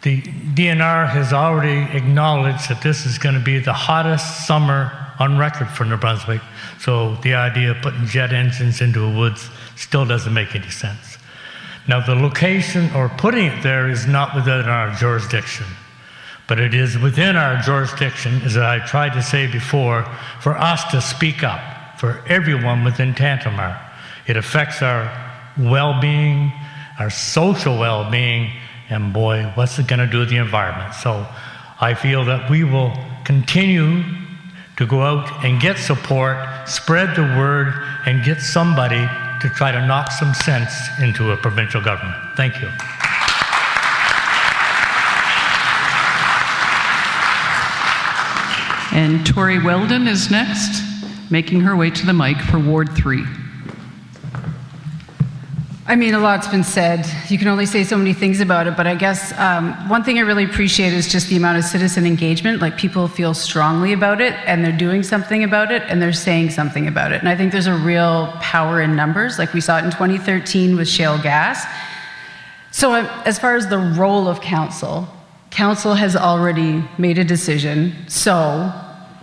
the DNR has already acknowledged that this is going to be the hottest summer on record for New Brunswick. So the idea of putting jet engines into the woods still doesn't make any sense. Now, the location or putting it there is not within our jurisdiction. But it is within our jurisdiction, as I tried to say before, for us to speak up for everyone within Tantramar. It affects our well-being, our social well-being, and boy, what's it going to do to the environment? So I feel that we will continue to go out and get support, spread the word, and get somebody to try to knock some sense into a provincial government. Thank you. And Tori Weldon is next, making her way to the mic for Ward 3. I mean, a lot's been said. You can only say so many things about it, but I guess one thing I really appreciate is just the amount of citizen engagement. Like, people feel strongly about it, and they're doing something about it, and they're saying something about it. And I think there's a real power in numbers, like we saw it in 2013 with shale gas. So as far as the role of council has already made a decision. So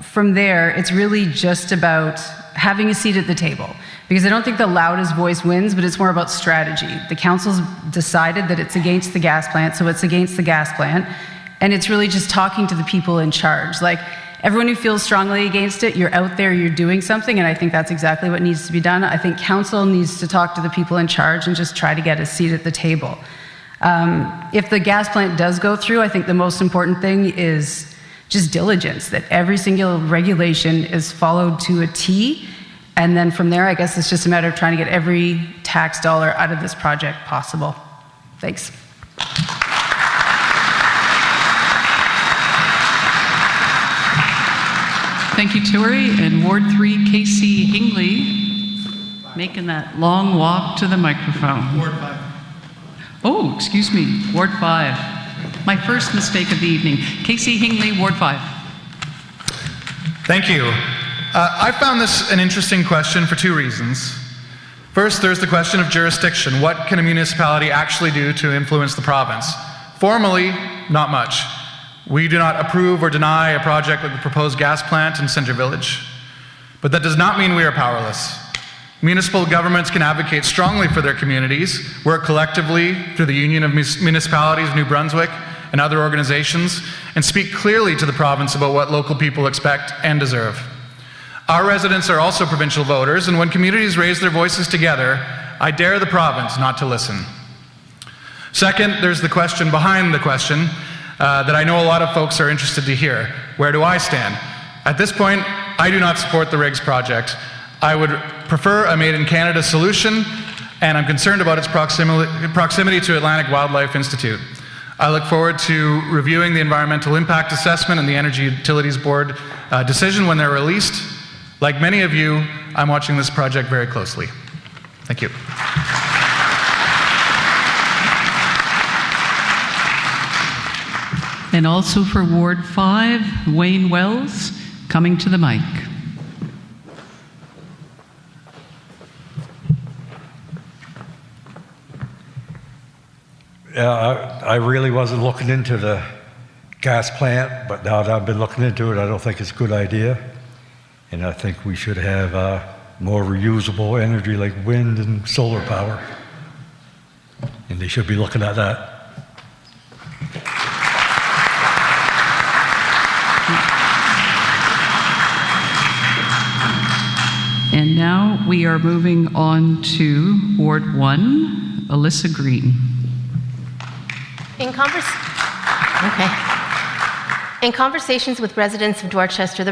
from there, it's really just about having a seat at the table. Because I don't think the loudest voice wins, but it's more about strategy. The council's decided that it's against the gas plant, so it's against the gas plant. And it's really just talking to the people in charge. Like, everyone who feels strongly against it, you're out there, you're doing something, and I think that's exactly what needs to be done. I think council needs to talk to the people in charge and just try to get a seat at the table. If the gas plant does go through, I think the most important thing is just diligence, that every single regulation is followed to a T. And then from there, I guess it's just a matter of trying to get every tax dollar out of this project possible. Thanks. Thank you, Tori. And Ward 3, Casey Hingley, making that long walk to the microphone. Ward 5. Oh, excuse me, Ward 5. My first mistake of the evening. Casey Hingley, Ward 5. Thank you. I found this an interesting question for two reasons. First, there's the question of jurisdiction. What can a municipality actually do to influence the province? Formally, not much. We do not approve or deny a project like the proposed gas plant in Centre Village. But that does not mean we are powerless. Municipal governments can advocate strongly for their communities, work collectively through the Union of Municipalities of New Brunswick and other organizations, and speak clearly to the province about what local people expect and deserve. Our residents are also provincial voters, and when communities raise their voices together, I dare the province not to listen. Second, there's the question behind the question that I know a lot of folks are interested to hear. Where do I stand? At this point, I do not support the Riggs project. I would prefer a made-in-Canada solution, and I'm concerned about its proximity to Atlantic Wildlife Institute. I look forward to reviewing the environmental impact assessment and the Energy Utilities Board decision when they're released. Like many of you, I'm watching this project very closely. Thank you. And also for Ward 5, Wayne Wells, coming to the mic. I really wasn't looking into the gas plant, but now that I've been looking into it, I don't think it's a good idea. And I think we should have more reusable energy like wind and solar power. And they should be looking at that. And now we are moving on to Ward 1, Alyssa Green. In conversations with residents of Dorchester,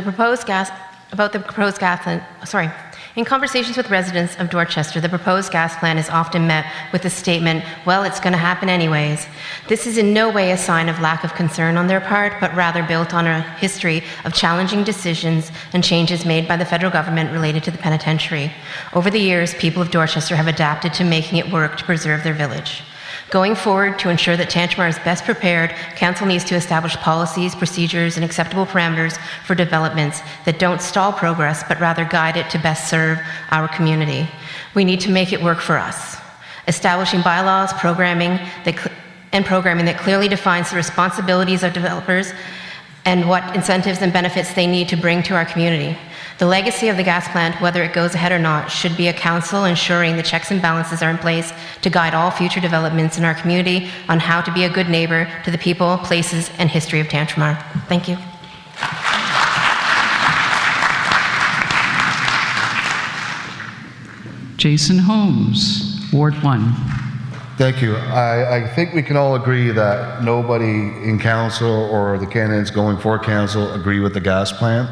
In conversations with residents of Dorchester, the proposed gas plant is often met with the statement, well, it's going to happen anyways. This is in no way a sign of lack of concern on their part, but rather built on a history of challenging decisions and changes made by the federal government related to the penitentiary. Over the years, people of Dorchester have adapted to making it work to preserve their village. Going forward, to ensure that Tantramar is best prepared, Council needs to establish policies, procedures, and acceptable parameters for developments that don't stall progress, but rather guide it to best serve our community. We need to make it work for us. Establishing bylaws, programming that clearly defines the responsibilities of developers and what incentives and benefits they need to bring to our community. The legacy of the gas plant, whether it goes ahead or not, should be a council ensuring the checks and balances are in place to guide all future developments in our community on how to be a good neighbor to the people, places, and history of Tantramar. Thank you. Jason Holmes, Ward 1. Thank you. I think we can all agree that nobody in council or the candidates going for council agree with the gas plant.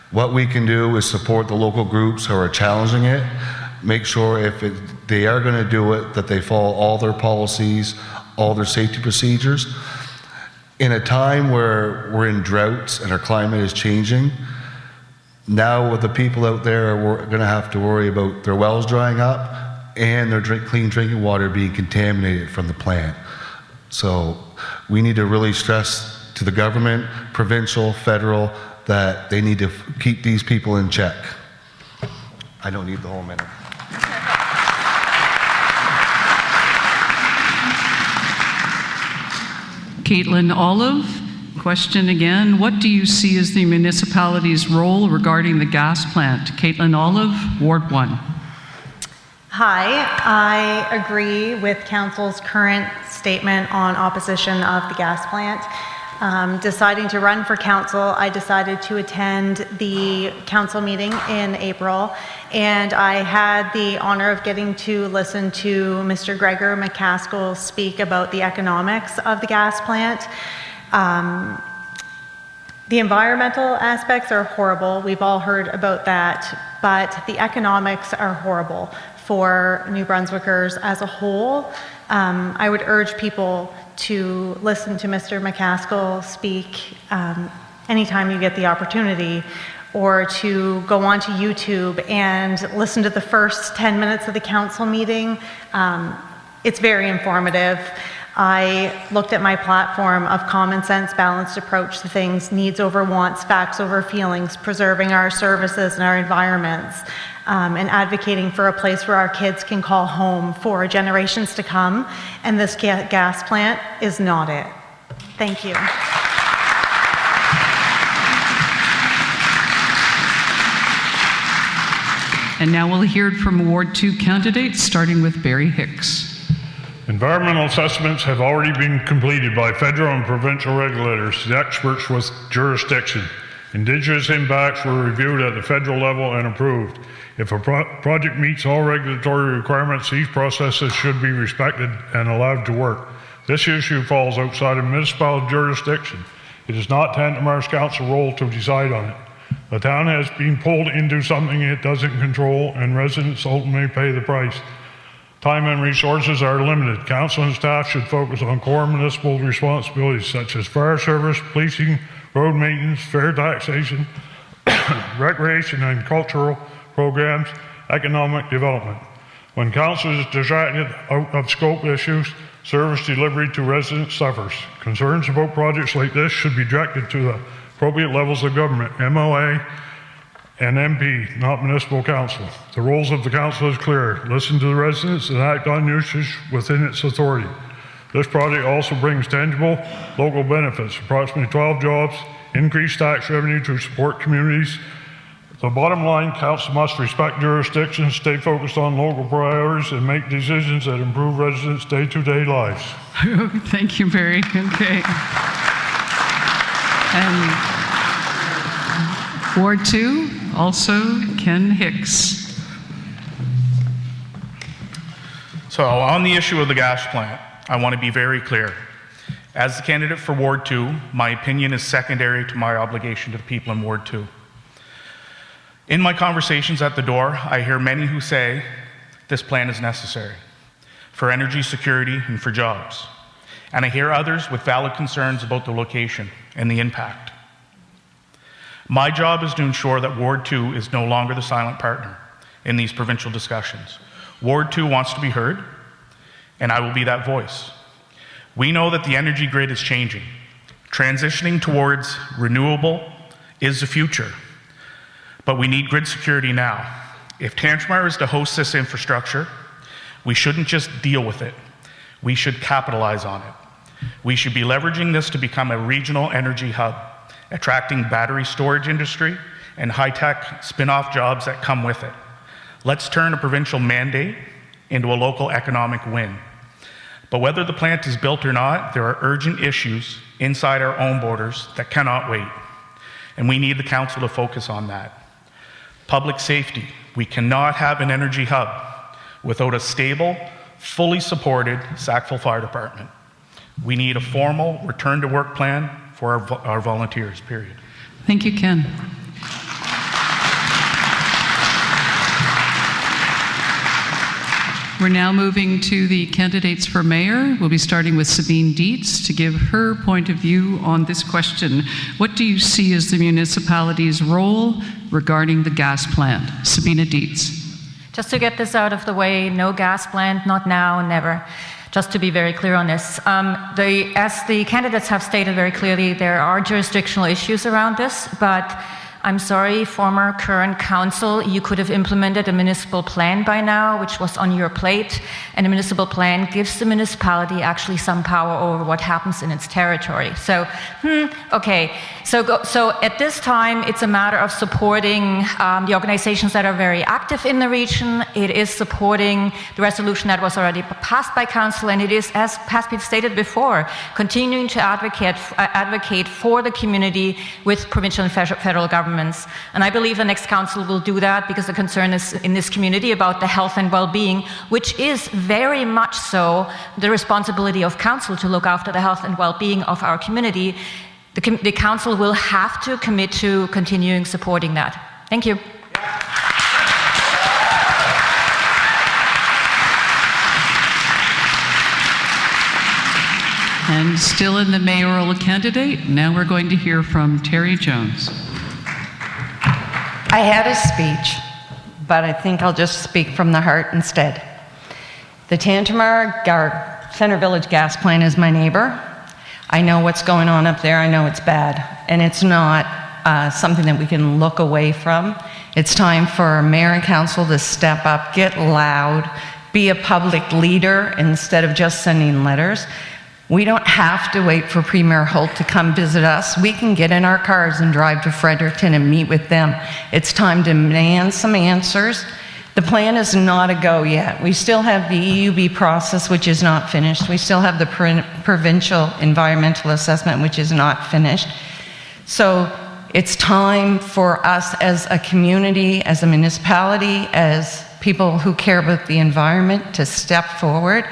What we can do is support the local groups who are challenging it, make sure if they are going to do it, that they follow all their policies, all their safety procedures. In a time where we're in droughts and our climate is changing, now with the people out there are going to have to worry about their wells drying up and their clean drinking water being contaminated from the plant. So we need to really stress to the government, provincial, federal, that they need to keep these people in check. I don't need the whole minute. Caitlin Olive, question again. What do you see as the municipality's role regarding the gas plant? Caitlin Olive, Ward 1. Hi, I agree with Council's current statement on opposition of the gas plant. Deciding to run for council, I decided to attend the council meeting in April, and I had the honor of getting to listen to Mr. Gregor McCaskill speak about the economics of the gas plant. The environmental aspects are horrible. We've all heard about that, but the economics are horrible for New Brunswickers as a whole. I would urge people to listen to Mr. McCaskill speak anytime you get the opportunity, or to go onto YouTube and listen to the first 10 minutes of the council meeting. It's very informative. I looked at my platform of common sense, balanced approach to things, needs over wants, facts over feelings, preserving our services and our environments, and advocating for a place where our kids can call home for generations to come. And this gas plant is not it. Thank you. And now we'll hear from Ward 2 candidates, starting with Barry Hicks. Environmental assessments have already been completed by federal and provincial regulators, the experts with jurisdiction. Indigenous impacts were reviewed at the federal level and approved. If a project meets all regulatory requirements, these processes should be respected and allowed to work. This issue falls outside of municipal jurisdiction. It is not Tantramar's council role to decide on it. The town has been pulled into something it doesn't control, and residents ultimately pay the price. Time and resources are limited. Council and staff should focus on core municipal responsibilities such as fire service, policing, road maintenance, fair taxation, recreation and cultural programs, economic development. When council is distracted out of scope issues, service delivery to residents suffers. Concerns about projects like this should be directed to the appropriate levels of government, MLA and MP, not municipal council. The roles of the council is clear. Listen to the residents and act on issues within its authority. This project also brings tangible local benefits, approximately 12 jobs, increased tax revenue to support communities. The bottom line, council must respect jurisdictions, stay focused on local priorities, and make decisions that improve residents' day-to-day lives. Thank you, Barry. Okay. And Ward 2, also Ken Hicks. So on the issue of the gas plant, I want to be very clear. As the candidate for Ward 2, my opinion is secondary to my obligation to the people in Ward 2. In my conversations at the door, I hear many who say this plan is necessary for energy security and for jobs. And I hear others with valid concerns about the location and the impact. My job is to ensure that Ward 2 is no longer the silent partner in these provincial discussions. Ward 2 wants to be heard, and I will be that voice. We know that the energy grid is changing. Transitioning towards renewable is the future, but we need grid security now. If Tantramar is to host this infrastructure, we shouldn't just deal with it. We should capitalize on it. We should be leveraging this to become a regional energy hub, attracting battery storage industry and high-tech spin-off jobs that come with it. Let's turn a provincial mandate into a local economic win. But whether the plant is built or not, there are urgent issues inside our own borders that cannot wait. And we need the council to focus on that. Public safety. We cannot have an energy hub without a stable, fully supported Sackville Fire Department. We need a formal return to work plan for our volunteers, period. Thank you, Ken. We're now moving to the candidates for mayor. We'll be starting with Sabine Dietz to give her point of view on this question. What do you see as the municipality's role regarding the gas plant? Sabine Dietz. Just to get this out of the way, no gas plant, not now, never. Just to be very clear on this. As the candidates have stated very clearly, there are jurisdictional issues around this, but I'm sorry, former, current council, you could have implemented a municipal plan by now, which was on your plate, and a municipal plan gives the municipality actually some power over what happens in its territory. So, okay. So at this time, it's a matter of supporting the organizations that are very active in the region. It is supporting the resolution that was already passed by council, and it is, as has been stated before, continuing to advocate for the community with provincial and federal governments. And I believe the next council will do that because the concern is in this community about the health and well-being, which is very much so the responsibility of council to look after the health and well-being of our community. The council will have to commit to continuing supporting that. Thank you. And still in the mayoral candidate, now we're going to hear from Terry Jones. I had a speech, but I think I'll just speak from the heart instead. The Tantramar Center Village gas plant is my neighbor. I know what's going on up there. I know it's bad, and it's not something that we can look away from. It's time for mayor and council to step up, get loud, be a public leader instead of just sending letters. We don't have to wait for Premier Holt to come visit us. We can get in our cars and drive to Fredericton and meet with them. It's time to demand some answers. The plan is not a go yet. We still have the EUB process, which is not finished. We still have the provincial environmental assessment, which is not finished. So it's time for us as a community, as a municipality, as people who care about the environment to step forward.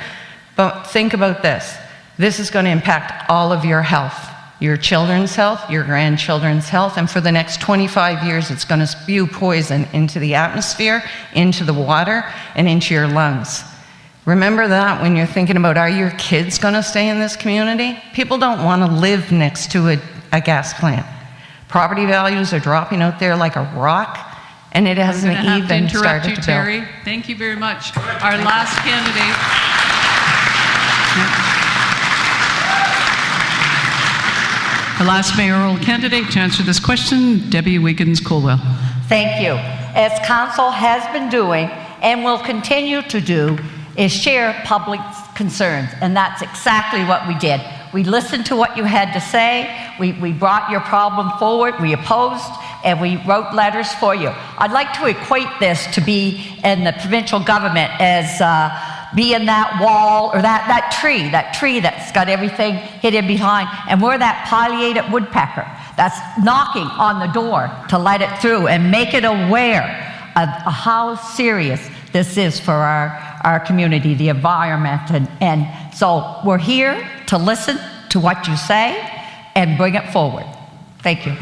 But think about this. This is going to impact all of your health, your children's health, your grandchildren's health, and for the next 25 years, it's going to spew poison into the atmosphere, into the water, and into your lungs. Remember that when you're thinking about, are your kids going to stay in this community? People don't want to live next to a gas plant. Property values are dropping out there like a rock, and it hasn't I'm gonna have to even interrupt started you, to build. Terry. Thank you very much. Our last candidate. The last mayoral candidate to answer this question, Debbie Wiggins-Colwell. Thank you. As council has been doing and will continue to do, is share public concerns, and that's exactly what we did. We listened to what you had to say, we brought your problem forward, we opposed, and we wrote letters for you. I'd like to equate this to be in the provincial government as being that wall, or that tree that's got everything hidden behind, and we're that pileated woodpecker that's knocking on the door to let it through and make it aware of how serious this is for our community, the environment, and so we're here to listen to what you say and bring it forward. Thank you.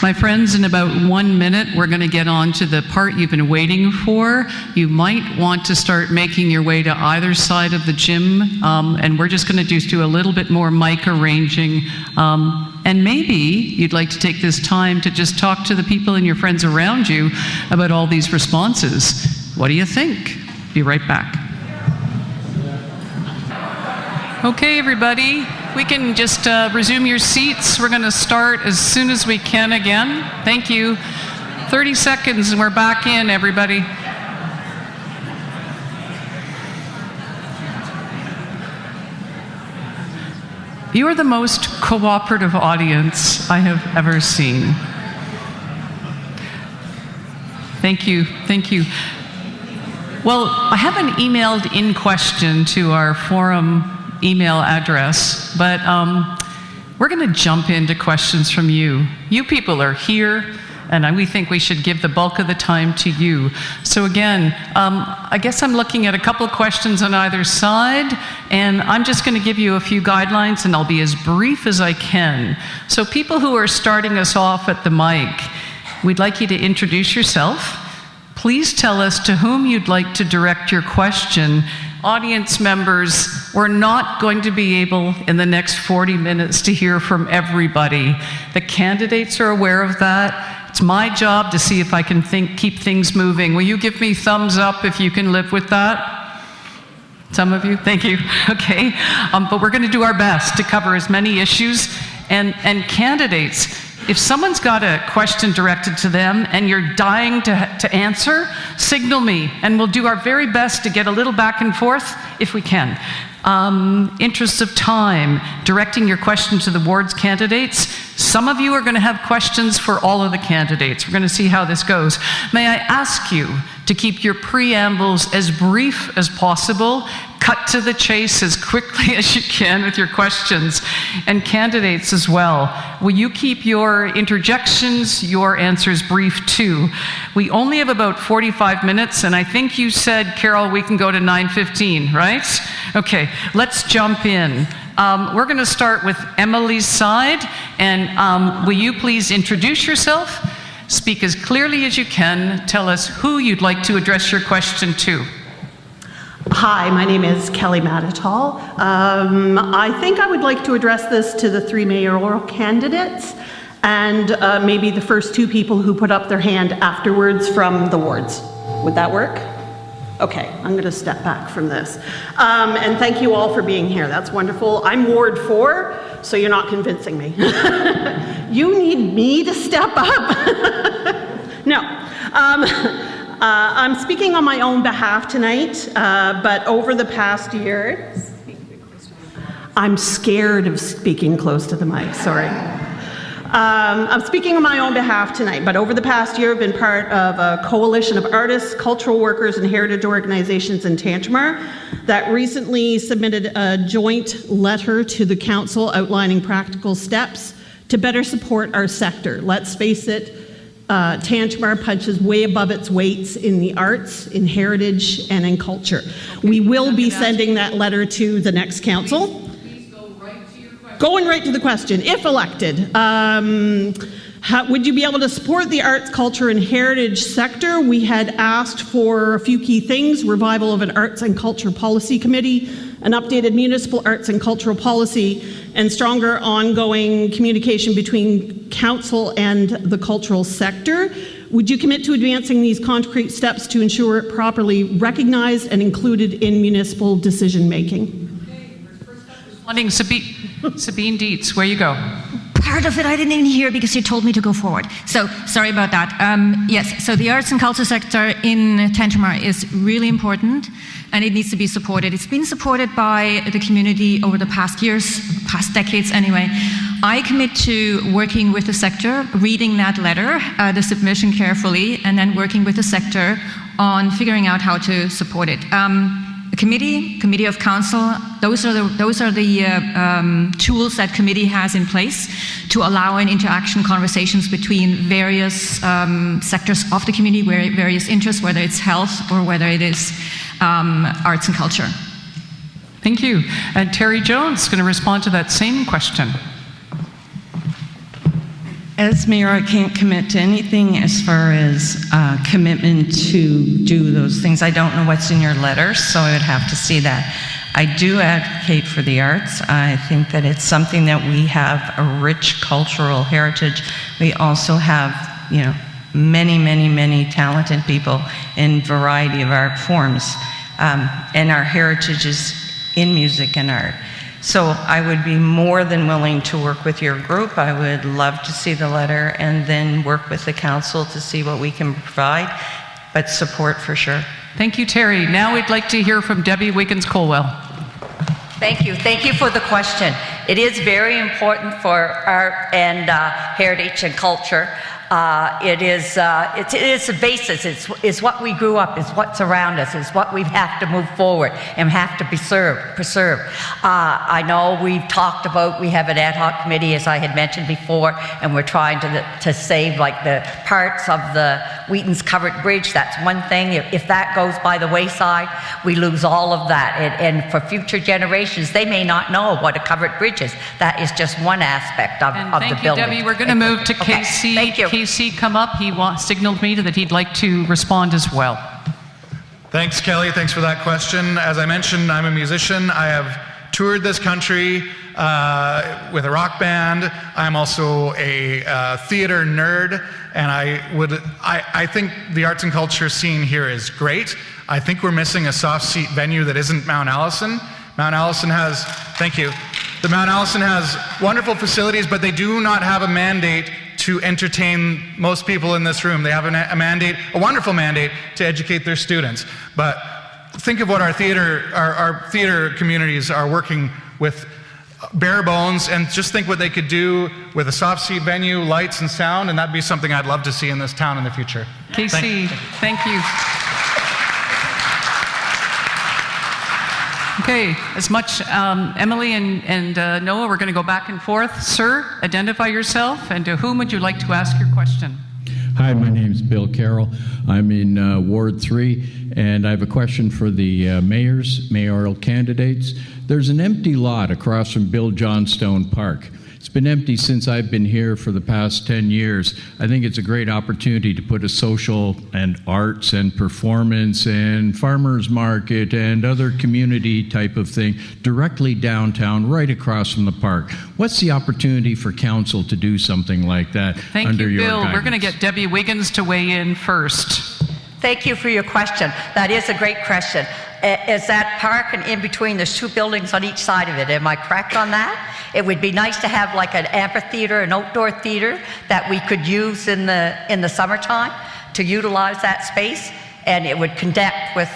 My friends, in about 1 minute, we're going to get on to the part you've been waiting for. You might want to start making your way to either side of the gym, and we're just going to do a little bit more mic arranging. And maybe you'd like to take this time to just talk to the people and your friends around you about all these responses. What do you think? Be right back. Okay, everybody, we can just resume your seats. We're going to start as soon as we can again. Thank you. 30 seconds and we're back in, everybody. You are the most cooperative audience I have ever seen. Thank you, thank you. Well, I haven't emailed in question to our forum email address, but we're going to jump into questions from you. You people are here, and we think we should give the bulk of the time to you. So again, I guess I'm looking at a couple of questions on either side, and I'm just going to give you a few guidelines, and I'll be as brief as I can. So people who are starting us off at the mic, we'd like you to introduce yourself. Please tell us to whom you'd like to direct your question. Audience members, we're not going to be able in the next 40 minutes to hear from everybody. The candidates are aware of that. It's my job to see if I can keep things moving. Will you give me thumbs up if you can live with that? Some of you? Thank you. Okay. But we're going to do our best to cover as many issues. And candidates, if someone's got a question directed to them and you're dying to answer, signal me, and we'll do our very best to get a little back and forth if we can. Interest of time, directing your question to the ward's candidates. Some of you are going to have questions for all of the candidates. We're going to see how this goes. May I ask you to keep your preambles as brief as possible, cut to the chase as quickly as you can with your questions, and candidates as well. Will you keep your interjections, your answers brief too? We only have about 45 minutes, and I think you said, Carol, we can go to 9:15, right? Okay, let's jump in. We're going to start with Emily's side, and will you please introduce yourself, speak as clearly as you can, tell us who you'd like to address your question to. Hi, my name is Kelly Matatal. I think I would like to address this to the 3 mayoral candidates and maybe the first 2 people who put up their hand afterwards from the wards. Would that work? Okay, I'm going to step back from this. And thank you all for being here. That's wonderful. I'm Ward 4, so you're not convincing me. You need me to step up? No. I'm speaking on my own behalf tonight, but over the past year, I'm scared of speaking close to the mic, sorry. I'm speaking on my own behalf tonight, but over the past year, I've been part of a coalition of artists, cultural workers, and heritage organizations in Tantramar that recently submitted a joint letter to the council outlining practical steps to better support our sector. Let's face it, Tantramar punches way above its weights in the arts, in heritage, and in culture. Okay, we will be sending that letter to the next council. Please go right to your question. Going right to the question. If elected, would you be able to support the arts, culture, and heritage sector? We had asked for a few key things: revival of an arts and culture policy committee, an updated municipal arts and cultural policy, and stronger ongoing communication between council and the cultural sector. Would you commit to advancing these concrete steps to ensure it properly recognized and included in municipal decision-making? Responding, Sabine Dietz, where you go? Part of it I didn't even hear because you told me to go forward. So sorry about that. Yes, so the arts and culture sector in Tantramar is really important and it needs to be supported. It's been supported by the community over the past years, past decades anyway. I commit to working with the sector, reading that letter, the submission carefully, and then working with the sector on figuring out how to support it. The committee of council, those are the tools that committee has in place to allow an interaction, conversations between various sectors of the community, various interests, whether it's health or whether it is arts and culture. Thank you. And Terry Jones is going to respond to that same question. As mayor, I can't commit to anything as far as commitment to do those things. I don't know what's in your letter, so I would have to see that. I do advocate for the arts. I think that it's something that we have a rich cultural heritage. We also have, many, many, many talented people in variety of art forms. And our heritage is in music and art. So I would be more than willing to work with your group. I would love to see the letter and then work with the council to see what we can provide, but support for sure. Thank you, Terry. Now we'd like to hear from Debbie Wiggins-Colwell. Thank you. Thank you for the question. It is very important for art and heritage and culture. It is the basis. It's what we grew up, it's what's around us, it's what we have to move forward and have to preserve. I know we've talked about, we have an ad hoc committee, as I had mentioned before, and we're trying to save like the parts of the Wheaton's covered bridge. That's one thing. If that goes by the wayside, we lose all of that. And for future generations, they may not know what a covered bridge is. That is just one aspect of the building. Thank you, Debbie. We're going to move to Casey. Thank you. Casey, come up. He signaled me that he'd like to respond as well. Thanks, Kelly. Thanks for that question. As I mentioned, I'm a musician. I have toured this country with a rock band. I'm also a theater nerd, and I think the arts and culture scene here is great. I think we're missing a soft seat venue that isn't Mount Allison. Mount Allison has, thank you. The Mount Allison has wonderful facilities, but they do not have a mandate to entertain most people in this room. They have a wonderful mandate to educate their students. But think of what our theater communities are working with, bare bones, and just think what they could do with a soft seat venue, lights and sound, and that'd be something I'd love to see in this town in the future. Casey, thank you. Okay, as much Emily and Noah, we're going to go back and forth. Sir, identify yourself, and to whom would you like to ask your question? Hi, my name's Bill Carroll. I'm in Ward 3, and I have a question for the mayoral candidates. There's an empty lot across from Bill Johnstone Park. It's been empty since I've been here for the past 10 years. I think it's a great opportunity to put a social and arts and performance and farmers market and other community type of thing directly downtown, right across from the park. What's the opportunity for council to do something like that under your Bill. guidance? We're going to get Debbie Wiggins to weigh in first. Thank you for your question. That is a great question. Is that park, and in between there's two buildings on each side of it? Am I correct on that? It would be nice to have like an amphitheater, an outdoor theater that we could use in the summertime to utilize that space, and it would connect with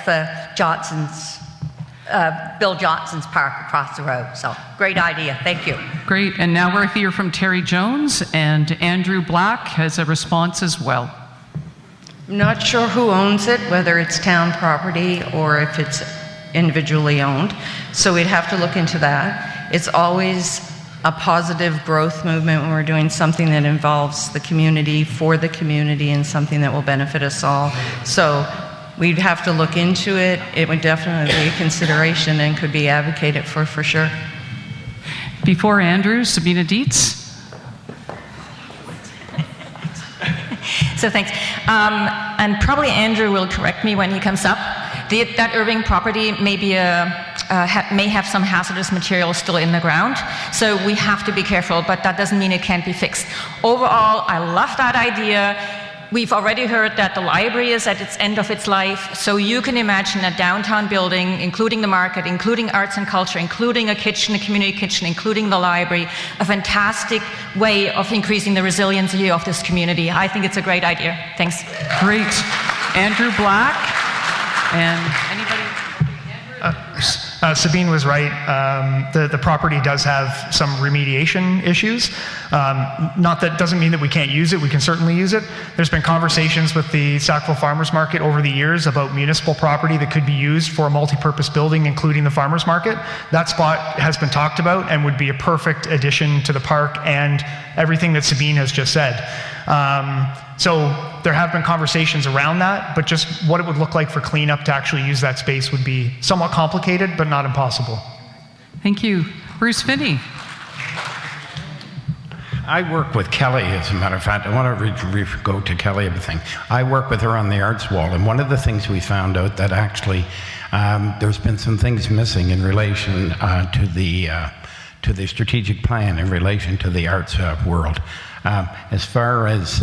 Bill Johnson's park across the road. So great idea. Thank you. Great. And now we'll hear from Terry Jones, and Andrew Black has a response as well. I'm not sure who owns it, whether it's town property or if it's individually owned. So we'd have to look into that. It's always a positive growth movement when we're doing something that involves the community, for the community, and something that will benefit us all. So we'd have to look into it. It would definitely be a consideration and could be advocated for sure. Before Andrew, Sabina Dietz. So thanks. And probably Andrew will correct me when he comes up. That Irving property may be a may have some hazardous material still in the ground. So we have to be careful, but that doesn't mean it can't be fixed. Overall, I love that idea. We've already heard that the library is at its end of its life, so you can imagine a downtown building, including the market, including arts and culture, including a kitchen, a community kitchen, including the library, a fantastic way of increasing the resiliency of this community. I think it's a great idea. Thanks. Great. Andrew Black, and anybody? Sabine was right. The property does have some remediation issues. Not that doesn't mean that we can't use it. We can certainly use it. There's been conversations with the Sackville Farmers Market over the years about municipal property that could be used for a multi-purpose building, including the farmers market. That spot has been talked about and would be a perfect addition to the park and everything that Sabine has just said. So there have been conversations around that, but just what it would look like for cleanup to actually use that space would be somewhat complicated, but not impossible. Thank you. Bruce Finney. I work with Kelly, as a matter of fact. I want to go to Kelly a thing. I work with her on the arts wall, and one of the things we found out that actually there's been some things missing in relation to the strategic plan in relation to the arts world. As far as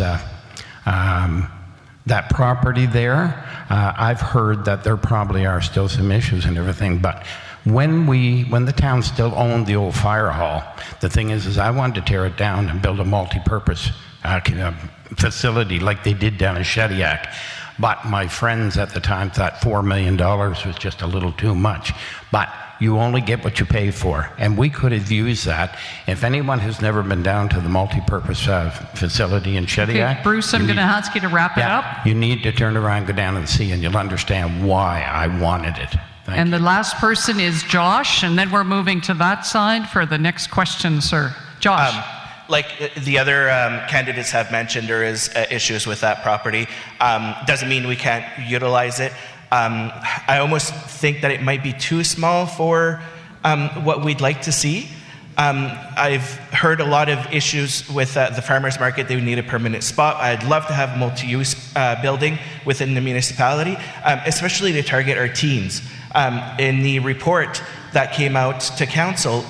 that property there, I've heard that there probably are still some issues and everything, but when the town still owned the old fire hall, the thing is I wanted to tear it down and build a multi-purpose facility like they did down in Shediac. But my friends at the time thought $4 million was just a little too much. But you only get what you pay for. And we could have used that. If anyone has never been down to the multi-purpose facility in Shediac. Okay, Bruce, I'm going to ask you to wrap it up. You need to turn around, go down and see, and you'll understand why I wanted it. Thank you. The last person is Josh, and then we're moving to that side for the next question, sir. Josh. Like the other candidates have mentioned, there is issues with that property. Doesn't mean we can't utilize it. I almost think that it might be too small for what we'd like to see. I've heard a lot of issues with the farmers market. They would need a permanent spot. I'd love to have a multi-use building within the municipality, especially to target our teens. In the report that came out to council,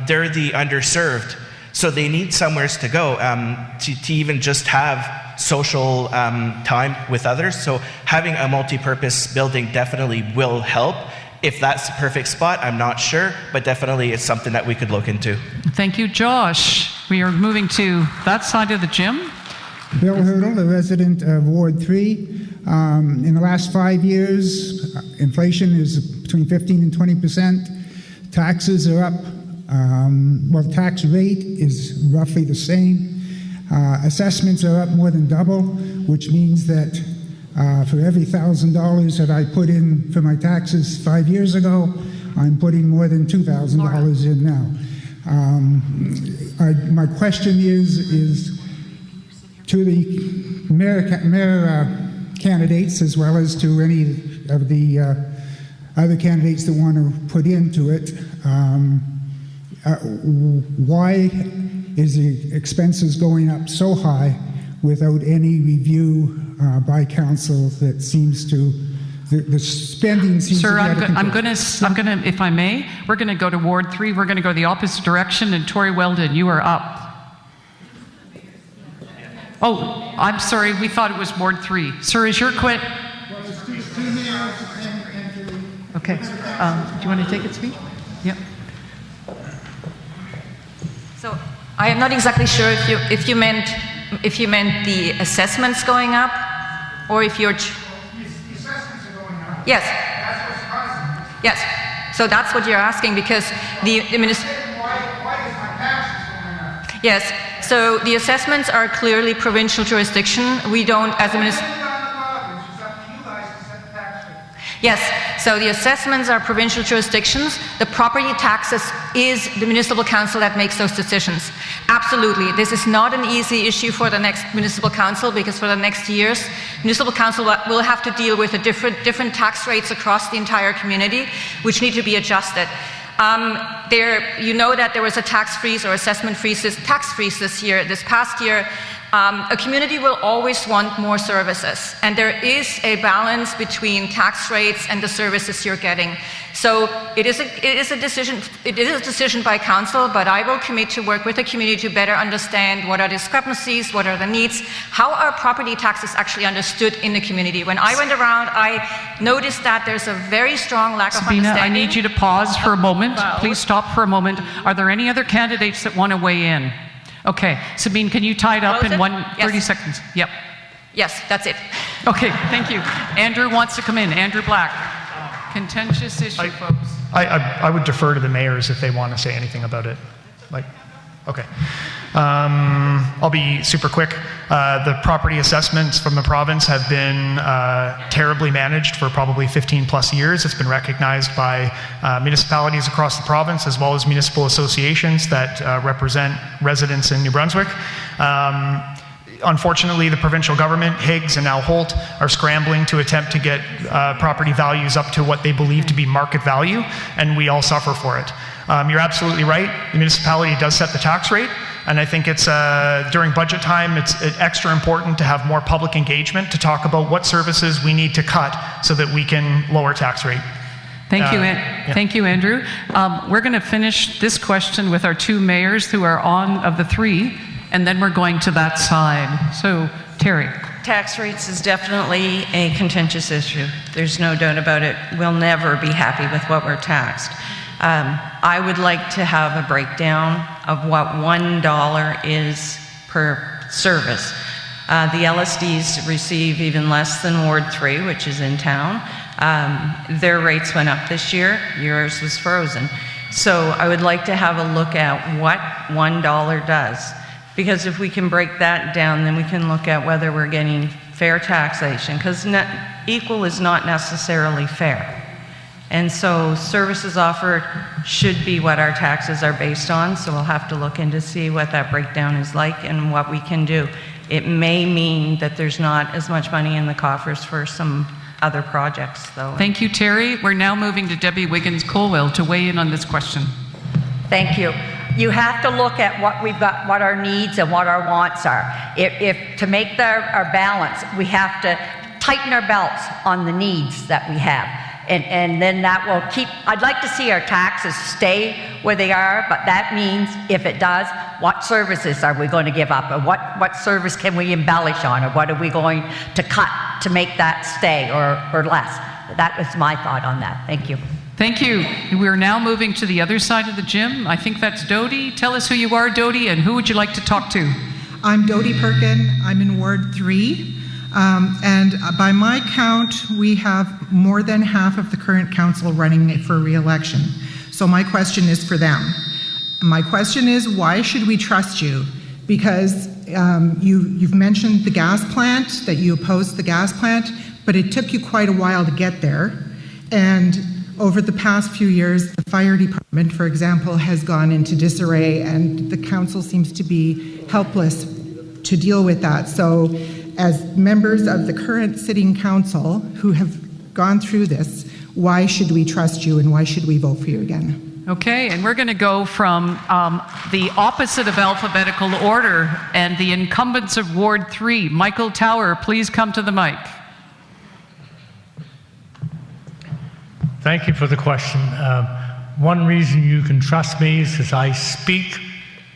they're the underserved. So they need somewhere to go to even just have social time with others. So having a multi-purpose building definitely will help. If that's the perfect spot, I'm not sure, but definitely it's something that we could look into. Thank you, Josh. We are moving to that side of the gym. Bill Hurdle, a resident of Ward 3. In the last 5 years, inflation is between 15 and 20%. Taxes are up. The tax rate is roughly the same. Assessments are up more than double, which means that for every $1,000 that I put in for my taxes 5 years ago, I'm putting more than $2,000 in now. My question is to the mayor candidates, as well as to any of the other candidates that want to put into it, why is the expenses going up so high without any review by council that seems to, the spending seems Sir, to be I'm going to, if I may, we're going to go to Ward 3. We're going to go the opposite direction, and Tori Weldon, you are up. Oh, I'm sorry, we thought it was Ward 3. Sir, is your quit? Okay. Do you want to take it, speak? Yep. So I am not exactly sure if you meant the assessments going up, or if you're. The assessments are going up. Yes. That's what's causing it. Yes. So that's what you're asking, because the municipal. Why is my taxes going up? Yes. So the assessments are clearly provincial jurisdiction. We don't, as a municipal. Yes, so the assessments are provincial jurisdictions. The property taxes is the municipal council that makes those decisions. Absolutely. This is not an easy issue for the next municipal council, because for the next years, municipal council will have to deal with the different tax rates across the entire community, which need to be adjusted. You know that there was a tax freeze or assessment freeze, tax freeze this past year. A community will always want more services, and there is a balance between tax rates and the services you're getting. So it is a decision by council, but I will commit to work with the community to better understand what are discrepancies, what are the needs, how are property taxes actually understood in the community. When I went around, I noticed that there's a very strong lack of Sabina, understanding. I need you to pause for a moment. Please stop for a moment. Are there any other candidates that want to weigh in? Okay, Sabine, can you tie it up in 30 seconds? Yep. Yes, that's it. Okay, thank you. Andrew wants to come in. Andrew Black. Contentious issue, folks. I would defer to the mayors if they want to say anything about it. Okay. I'll be super quick. The property assessments from the province have been terribly managed for probably 15 plus years. It's been recognized by municipalities across the province as well as municipal associations that represent residents in New Brunswick. Unfortunately, the provincial government, Higgs and now Holt, are scrambling to attempt to get property values up to what they believe to be market value, and we all suffer for it. You're absolutely right. The municipality does set the tax rate, and I think it's during budget time, it's extra important to have more public engagement to talk about what services we need to cut so that we can lower tax rate. Thank you, Thank you, Andrew. We're going to finish this question with our two mayors who are on of the three, and then we're going to that side. So, Terry. Tax rates is definitely a contentious issue. There's no doubt about it. We'll never be happy with what we're taxed. I would like to have a breakdown of what $1 is per service. The LSDs receive even less than Ward 3, which is in town. Their rates went up this year. Yours was frozen. So I would like to have a look at what $1 does. Because if we can break that down, then we can look at whether we're getting fair taxation, because equal is not necessarily fair. And so services offered should be what our taxes are based on, so we'll have to look into see what that breakdown is like and what we can do. It may mean that there's not as much money in the coffers for some other projects, though. Thank you, Terry. We're now moving to Debbie Wiggins-Colwell to weigh in on this question. Thank you. You have to look at what we've got, what our needs and what our wants are. If to make our balance, we have to tighten our belts on the needs that we have. And then that will keep, I'd like to see our taxes stay where they are, but that means if it does, what services are we going to give up? Or what service can we embellish on? Or what are we going to cut to make that stay or less? That was my thought on that. Thank you. Thank you. We're now moving to the other side of the gym. I think that's Dodie. Tell us who you are, Dodie, and who would you like to talk to? I'm Dodie Perkin. I'm in Ward 3. And by my count, we have more than half of the current council running for re-election. So my question is for them. My question is, why should we trust you? Because you've mentioned the gas plant, that you opposed the gas plant, but it took you quite a while to get there. And over the past few years, the fire department, for example, has gone into disarray, and the council seems to be helpless to deal with that. So as members of the current sitting council who have gone through this, why should we trust you and why should we vote for you again? Okay, and we're going to go from the opposite of alphabetical order, and the incumbents of Ward 3. Michael Tower, please come to the mic. Thank you for the question. One reason you can trust me is because I speak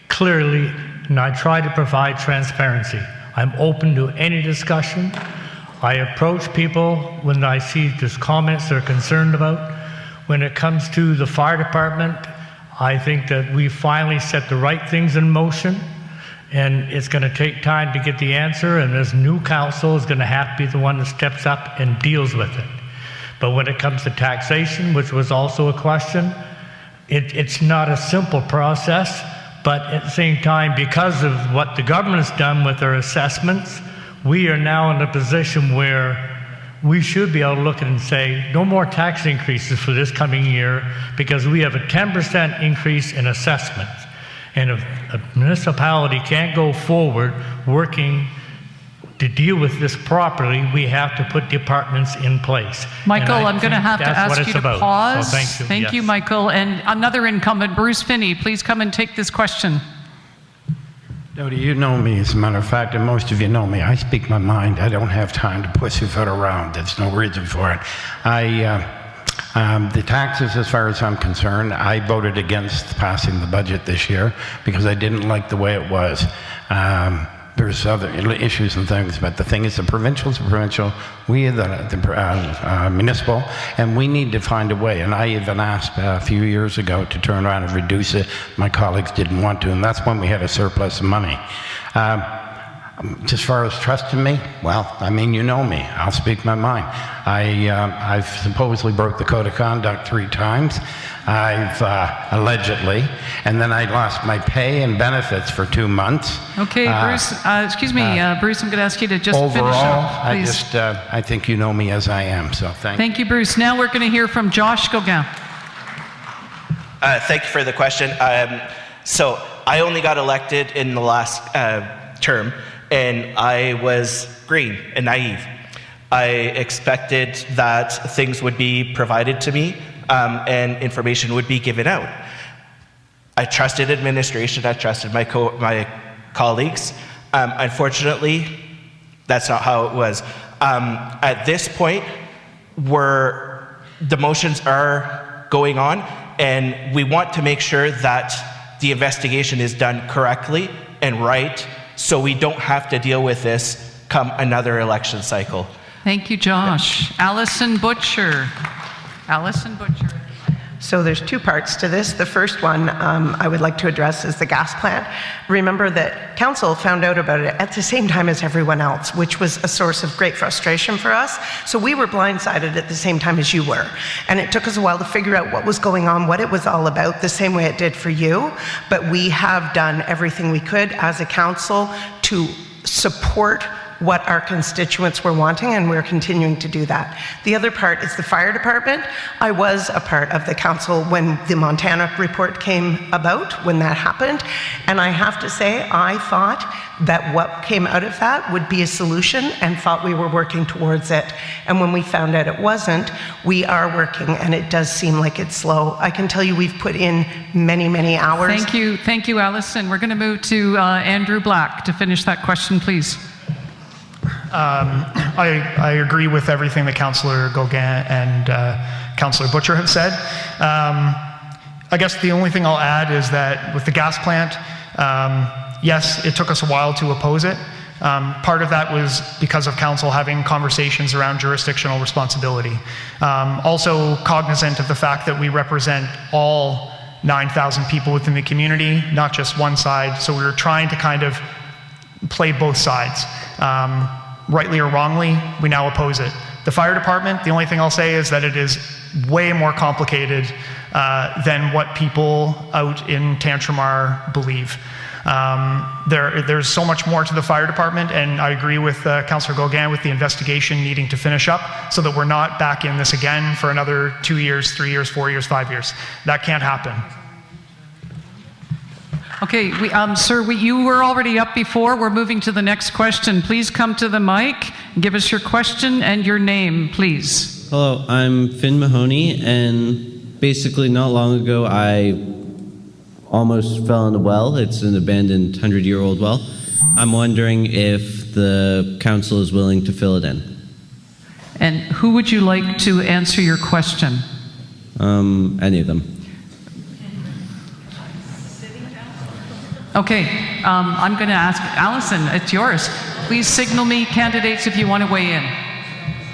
clearly and I try to provide transparency. I'm open to any discussion. I approach people when I see there's comments they're concerned about. When it comes to the fire department, I think that we finally set the right things in motion, and it's going to take time to get the answer, and this new council is going to have to be the one that steps up and deals with it. But when it comes to taxation, which was also a question, it's not a simple process, but at the same time, because of what the government has done with their assessments, we are now in a position where we should be able to look at it and say, no more tax increases for this coming year, because we have a 10% increase in assessments. And if a municipality can't go forward working to deal with this properly, we have to put departments in place. Michael, I'm going to have to ask you to pause. So thank you. Thank you, Michael. And another incumbent, Bruce Finney, please come and take this question. Dodie, you know me, as a matter of fact, and most of you know me. I speak my mind. I don't have time to pussyfoot around. There's no reason for it. The taxes, as far as I'm concerned, I voted against passing the budget this year because I didn't like the way it was. There's other issues and things, but the thing is, the provincial is provincial, we are the municipal, and we need to find a way. And I even asked a few years ago to turn around and reduce it. My colleagues didn't want to, and that's when we had a surplus of money. As far as trusting me, well, I mean, you know me. I'll speak my mind. I've supposedly broke the code of conduct 3 times. I've allegedly, and then I lost my pay and benefits for 2 months. Okay, Bruce, excuse me, Bruce, I'm going to ask you to just overall, finish up, please. I think you know me as I am, so Thank you, Bruce. Now we're going to hear from Josh Gauguin. Thank you for the question. So I only got elected in the last term, and I was green and naive. I expected that things would be provided to me and information would be given out. I trusted administration, I trusted my colleagues. Unfortunately, that's not how it was. At this point, the motions are going on, and we want to make sure that the investigation is done correctly and right, so we don't have to deal with this come another election cycle. Thank you, Josh. Allison Butcher. Allison Butcher. So there's 2 parts to this. The first one I would like to address is the gas plant. Remember that council found out about it at the same time as everyone else, which was a source of great frustration for us. So we were blindsided at the same time as you were. And it took us a while to figure out what was going on, what it was all about, the same way it did for you. But we have done everything we could as a council to support what our constituents were wanting, and we're continuing to do that. The other part is the fire department. I was a part of the council when the Montana report came about, when that happened, and I have to say, I thought that what came out of that would be a solution and thought we were working towards it. And when we found out it wasn't, we are working, and it does seem like it's slow. I can tell you we've put in many, many hours. Thank you, Allison. We're going to move to Andrew Black to finish that question, please. I agree with everything that Councillor Gauguin and Councillor Butcher have said. I guess the only thing I'll add is that with the gas plant, yes, it took us a while to oppose it. Part of that was because of council having conversations around jurisdictional responsibility. Also cognizant of the fact that we represent all 9,000 people within the community, not just one side. So we were trying to kind of play both sides. Rightly or wrongly, we now oppose it. The fire department, the only thing I'll say is that it is way more complicated than what people out in Tantramar believe. There's so much more to the fire department, and I agree with Councillor Gauguin with the investigation needing to finish up so that we're not back in this again for another 2 years, 3 years, 4 years, 5 years. That can't happen. Okay, sir, you were already up before. We're moving to the next question. Please come to the mic, give us your question and your name, please. Hello, I'm Finn Mahoney, and basically not long ago I almost fell in a well. It's an abandoned 100-year-old well. I'm wondering if the council is willing to fill it in. And who would you like to answer your question? Any of them. Okay, I'm going to ask Allison, it's yours. Please signal me candidates if you want to weigh in.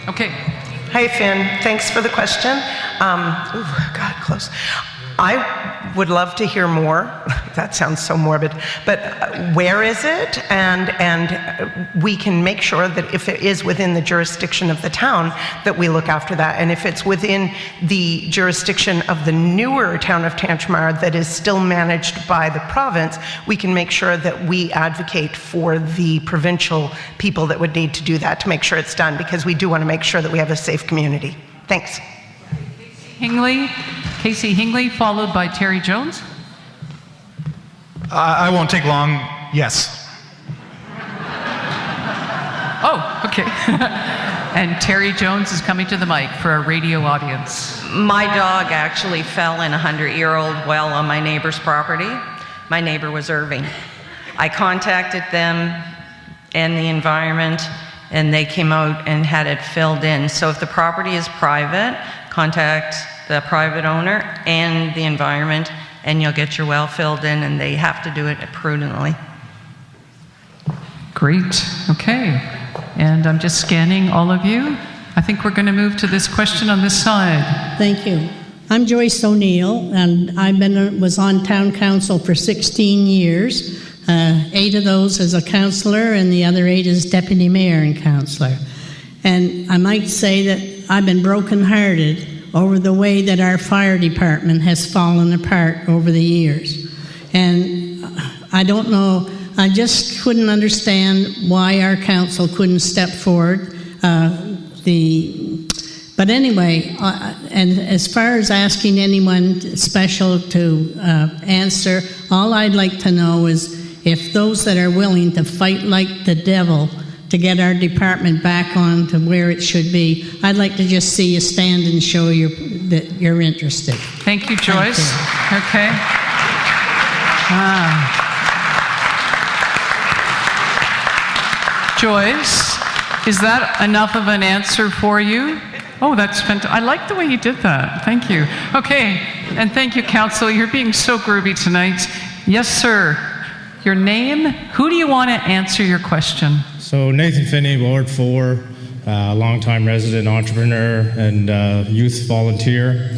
Okay. Hey, Finn, thanks for the question. God, close. I would love to hear more. That sounds so morbid. But where is it? And we can make sure that if it is within the jurisdiction of the town, that we look after that. And if it's within the jurisdiction of the newer town of Tantramar that is still managed by the province, we can make sure that we advocate for the provincial people that would need to do that to make sure it's done, because we do want to make sure that we have a safe community. Thanks. Casey Hingley, followed by Terry Jones. I won't take long. Yes. Oh, okay. And Terry Jones is coming to the mic for our radio audience. My dog actually fell in a 100-year-old well on my neighbor's property. My neighbor was Irving. I contacted them and the environment, and they came out and had it filled in. So if the property is private, contact the private owner and the environment, and you'll get your well filled in, and they have to do it prudently. Great. Okay. And I'm just scanning all of you. I think we're going to move to this question on this side. Thank you. I'm Joyce O'Neill, and I was on town council for 16 years. 8 of those as a councillor, and the other 8 as deputy mayor and councillor. And I might say that I've been brokenhearted over the way that our fire department has fallen apart over the years. And I don't know, I just couldn't understand why our council couldn't step forward. But anyway, and as far as asking anyone special to answer, all I'd like to know is if those that are willing to fight like the devil to get our department back on to where it should be, I'd like to just see you stand and show that you're interested. Thank you, Joyce. Thank you. Okay. Joyce, is that enough of an answer for you? Oh, that's fantastic. I like the way you did that. Thank you. Okay, and thank you, Council. You're being so groovy tonight. Yes, sir. Your name? Who do you want to answer your question? So Nathan Finney, Ward 4, longtime resident, entrepreneur, and youth volunteer.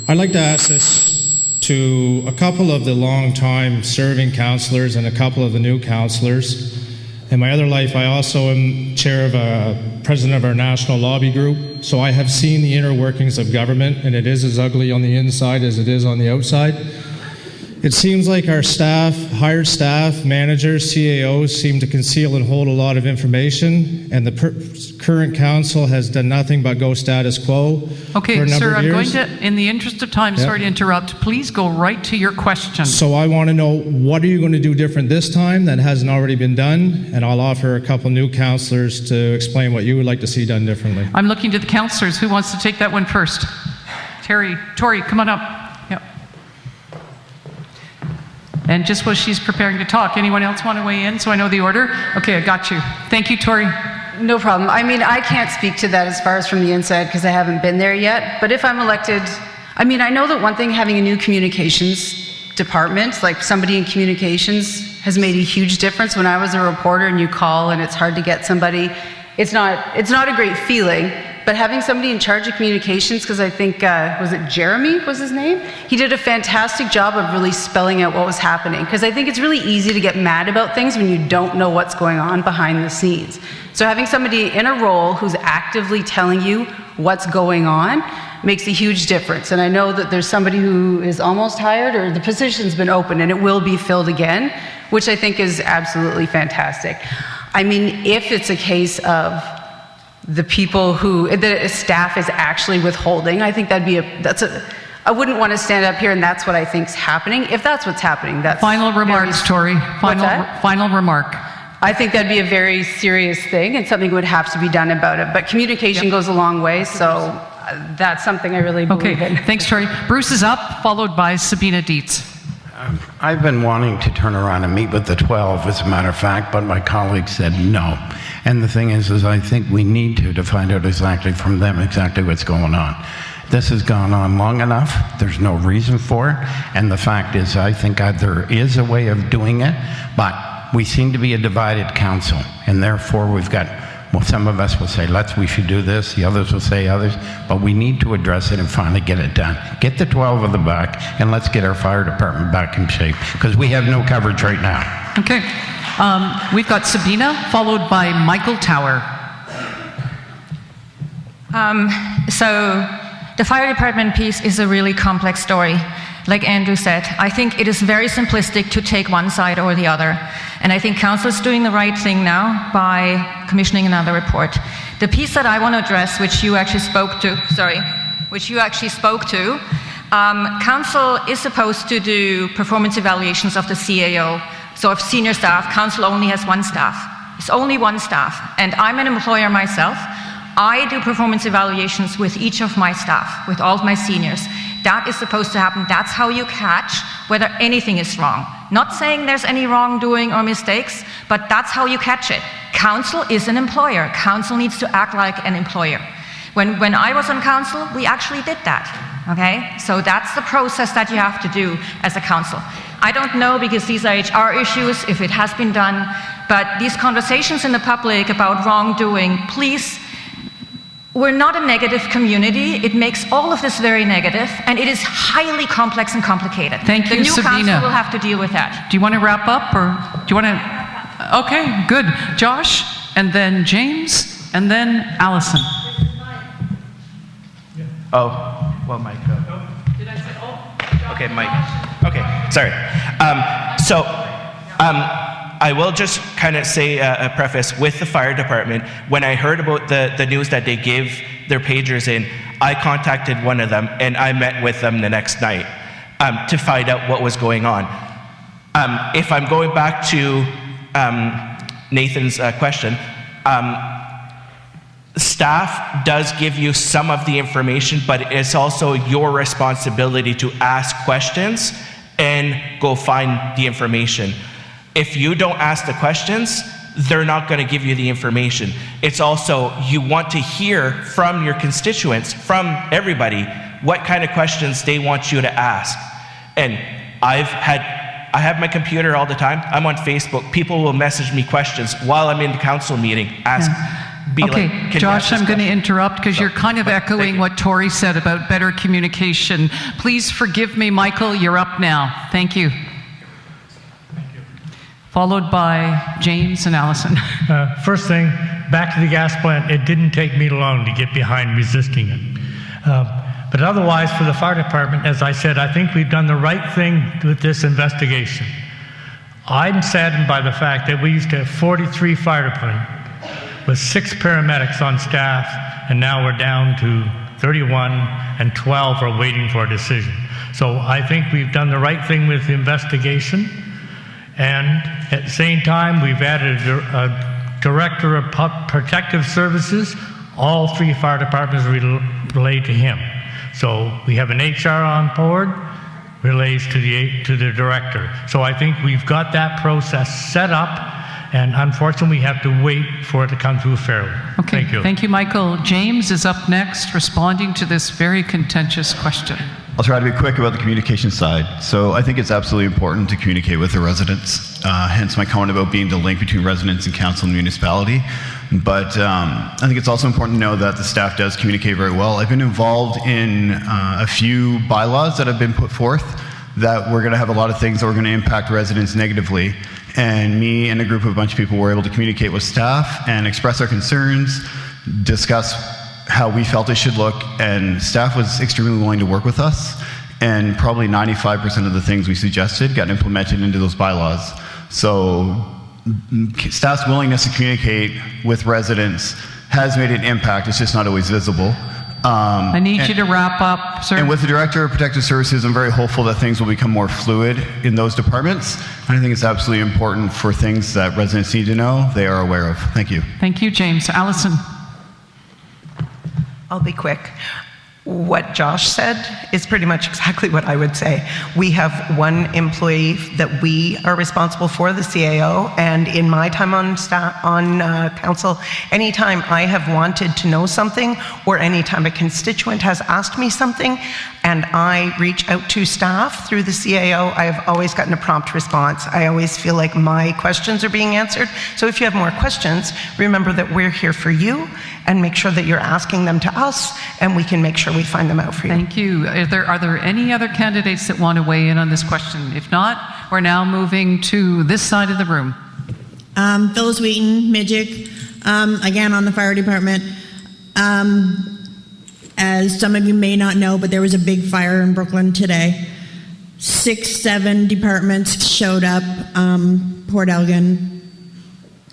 I'd like to ask this to a couple of the long-time serving councillors and a couple of the new councillors. In my other life, I also am chair of president of our national lobby group, so I have seen the inner workings of government, and it is as ugly on the inside as it is on the outside. It seems like our staff, hired staff, managers, CAOs seem to conceal and hold a lot of information, and the current council has done nothing but go status quo for a Okay, number sir, of I'm years. going to, in the interest of time, sorry to interrupt, please go right to your question. So I want to know, what are you going to do different this time that hasn't already been done? And I'll offer a couple new councillors to explain what you would like to see done differently. I'm looking to the councillors. Who wants to take that one first? Tori, come on up. Yep. And just while she's preparing to talk, anyone else want to weigh in so I know the order? Okay, I got you. Thank you, Tori. No problem. I mean, I can't speak to that as far as from the inside because I haven't been there yet. But if I'm elected, I mean, I know that one thing, having a new communications department, like somebody in communications, has made a huge difference. When I was a reporter and you call and it's hard to get somebody, it's not a great feeling. But having somebody in charge of communications, because I think, was it Jeremy was his name? He did a fantastic job of really spelling out what was happening. Because I think it's really easy to get mad about things when you don't know what's going on behind the scenes. So having somebody in a role who's actively telling you what's going on makes a huge difference. And I know that there's somebody who is almost hired, or the position's been open and it will be filled again, which I think is absolutely fantastic. I mean, if it's a case of the people who, the staff is actually withholding, I think I wouldn't want to stand up here and that's what I think's happening. If that's what's happening, that's... Final remarks, Tori. Final remark. I think that'd be a very serious thing and something would have to be done about it. But communication goes a long way, so that's something I really believe in. Okay, thanks, Tori. Bruce is up, followed by Sabina Dietz. I've been wanting to turn around and meet with the 12, as a matter of fact, but my colleague said no. And the thing is I think we need to find out exactly from them exactly what's going on. This has gone on long enough. There's no reason for it. And the fact is, I think there is a way of doing it, but we seem to be a divided council. And therefore, we've got, well, some of us will say, we should do this. The others will say others. But we need to address it and finally get it done. Get the 12 of them back, and let's get our fire department back in shape, because we have no coverage right now. Okay. We've got Sabina, followed by Michael Tower. So the fire department piece is a really complex story. Like Andrew said, I think it is very simplistic to take one side or the other. And I think council is doing the right thing now by commissioning another report. The piece that I want to address, which you actually spoke to, council is supposed to do performance evaluations of the CAO. So if senior staff, council only has one staff. It's only one staff. And I'm an employer myself. I do performance evaluations with each of my staff, with all of my seniors. That is supposed to happen. That's how you catch whether anything is wrong. Not saying there's any wrongdoing or mistakes, but that's how you catch it. Council is an employer. Council needs to act like an employer. When I was on council, we actually did that, okay? So that's the process that you have to do as a council. I don't know, because these are HR issues, if it has been done, but these conversations in the public about wrongdoing, please, we're not a negative community. It makes all of this very negative, and it is highly complex and complicated. Thank you, The new Sabina. council will have to deal with that. Do you want to wrap up, or do you want to? Okay, good. Josh, and then James, and then Allison. Oh, well, Mike. Did I say, oh? Okay, Mike. Okay, sorry. I will just kind of say a preface with the fire department. When I heard about the news that they give their pagers in, I contacted one of them and I met with them the next night to find out what was going on. If I'm going back to Nathan's question, staff does give you some of the information, but it's also your responsibility to ask questions and go find the information. If you don't ask the questions, they're not going to give you the information. It's also, you want to hear from your constituents, from everybody, what kind of questions they want you to ask. And I have my computer all the time. I'm on Facebook. People will message me questions while I'm in the council meeting. Okay, Josh, I'm going to interrupt because you're kind of echoing what Tori said about better communication. Please forgive me, Michael, you're up now. Thank you. Followed by James and Allison. First thing, back to the gas plant, it didn't take me long to get behind resisting it. But otherwise, for the fire department, as I said, I think we've done the right thing with this investigation. I'm saddened by the fact that we used to have 43 fire departments with 6 paramedics on staff, and now we're down to 31, and 12 are waiting for a decision. So I think we've done the right thing with the investigation, and at the same time, we've added a director of protective services. All 3 fire departments relate to him. So we have an HR on board, relates to the director. So I think we've got that process set up, and unfortunately, we have to wait for it to come through fairly. Okay, Thank you. Thank you, Michael. James is up next, responding to this very contentious question. I'll try to be quick about the communication side. So I think it's absolutely important to communicate with the residents, hence my comment about being the link between residents and council and municipality. But I think it's also important to know that the staff does communicate very well. I've been involved in a few bylaws that have been put forth that we're going to have a lot of things that are going to impact residents negatively. And me and a group of a bunch of people were able to communicate with staff and express our concerns, discuss how we felt it should look, and staff was extremely willing to work with us, and probably 95% of the things we suggested got implemented into those bylaws. So staff's willingness to communicate with residents has made an impact. It's just not always visible. I need you to wrap up, sir. And with the Director of Protective Services, I'm very hopeful that things will become more fluid in those departments. I think it's absolutely important for things that residents need to know, they are aware of. Thank you. Thank you, James. Allison. I'll be quick. What Josh said is pretty much exactly what I would say. We have one employee that we are responsible for, the CAO, and in my time on council, anytime I have wanted to know something, or anytime a constituent has asked me something, and I reach out to staff through the CAO, I have always gotten a prompt response. I always feel like my questions are being answered. So if you have more questions, remember that we're here for you, and make sure that you're asking them to us, and we can make sure we find them out for you. Thank you. Are there any other candidates that want to weigh in on this question? If not, we're now moving to this side of the room. Phyllis Wheaton, Midgick, again on the fire department. As some of you may not know, but there was a big fire in Brooklyn today. 6, 7 departments showed up, Port Elgin,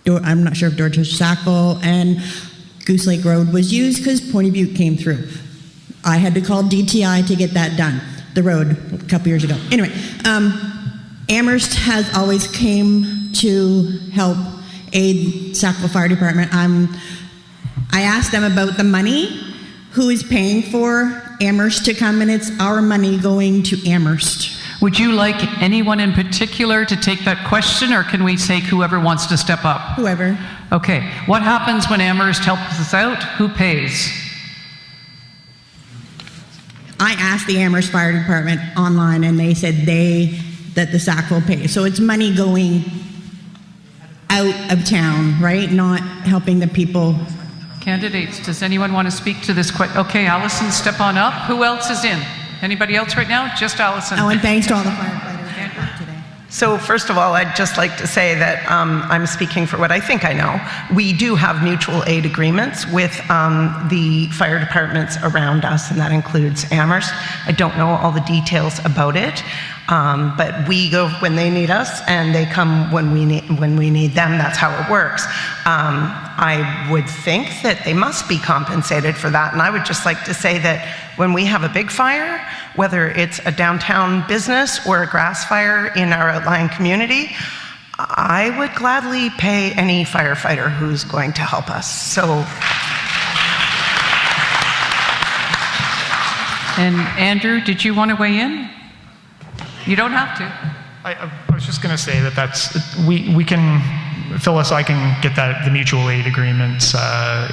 I'm not sure if Dorchester, Sackville, and Goose Lake Road was used because Pointy Butte came through. I had to call DTI to get that done, the road, a couple years ago. Anyway, Amherst has always came to help aid Sackville Fire Department. I asked them about the money, who is paying for Amherst to come, and it's our money going to Amherst. Would you like anyone in particular to take that question, or can we take whoever wants to step up? Whoever. Okay. What happens when Amherst helps us out? Who pays? I asked the Amherst Fire Department online, and they said that the Sackville pays. So it's money going out of town, right? Not helping the people. Candidates, does anyone want to speak to this question? Okay, Allison, step on up. Who else is in? Anybody else right now? Just Allison. Oh, and thanks to all the firefighters today. So first of all, I'd just like to say that I'm speaking for what I think I know. We do have mutual aid agreements with the fire departments around us, and that includes Amherst. I don't know all the details about it, but we go when they need us, and they come when we need them. That's how it works. I would think that they must be compensated for that, and I would just like to say that when we have a big fire, whether it's a downtown business or a grass fire in our outlying community, I would gladly pay any firefighter who's going to help us. So. And Andrew, did you want to weigh in? You don't have to. I was just going to say that we can, Phyllis, I can get the mutual aid agreements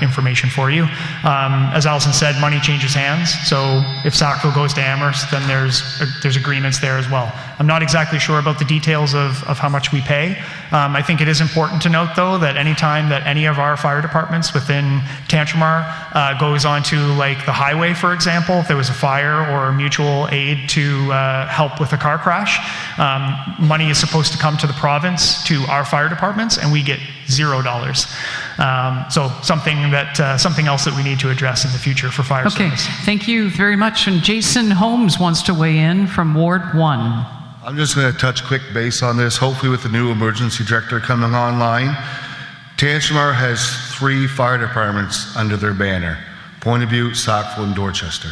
information for you. As Allison said, money changes hands. So if Sackville goes to Amherst, then there's agreements there as well. I'm not exactly sure about the details of how much we pay. I think it is important to note, though, that anytime that any of our fire departments within Tantramar goes onto like the highway, for example, if there was a fire or mutual aid to help with a car crash, money is supposed to come to the province, to our fire departments, and we get $0. So something else that we need to address in the future for fire service. Okay, thank you very much. And Jason Holmes wants to weigh in from Ward 1. I'm just going to touch quick base on this, hopefully with the new emergency director coming online. Tantramar has 3 fire departments under their banner: Point of View, Sackville, and Dorchester.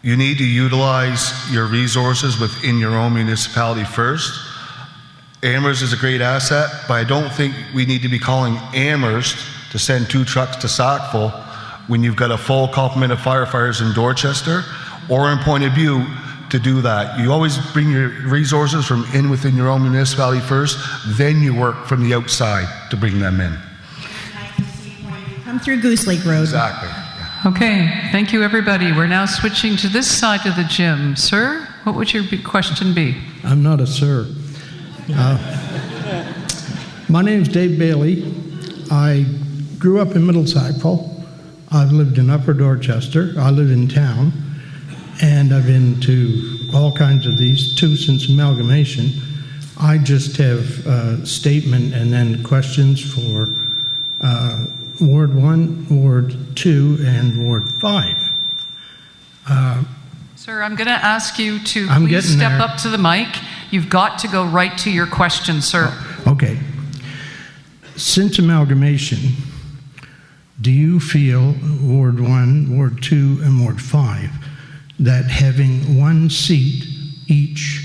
You need to utilize your resources within your own municipality first. Amherst is a great asset, but I don't think we need to be calling Amherst to send 2 trucks to Sackville when you've got a full complement of firefighters in Dorchester or in Point of View to do that. You always bring your resources from within your own municipality first, then you work from the outside to bring them in. Come through Goose Lake Road. Exactly. Okay, thank you, everybody. We're now switching to this side of the gym. Sir, what would your question be? I'm not a sir. My name's Dave Bailey. I grew up in Middle Sackville. I've lived in Upper Dorchester. I live in town. And I've been to all kinds of these, 2 since amalgamation. I just have a statement and then questions for Ward 1, Ward 2, and Ward 5. Sir, I'm going to ask you to please step up to the mic. You've got to go right to your question, sir. Okay. Since amalgamation, do you feel, Ward 1, Ward 2, and Ward 5, that having 1 seat each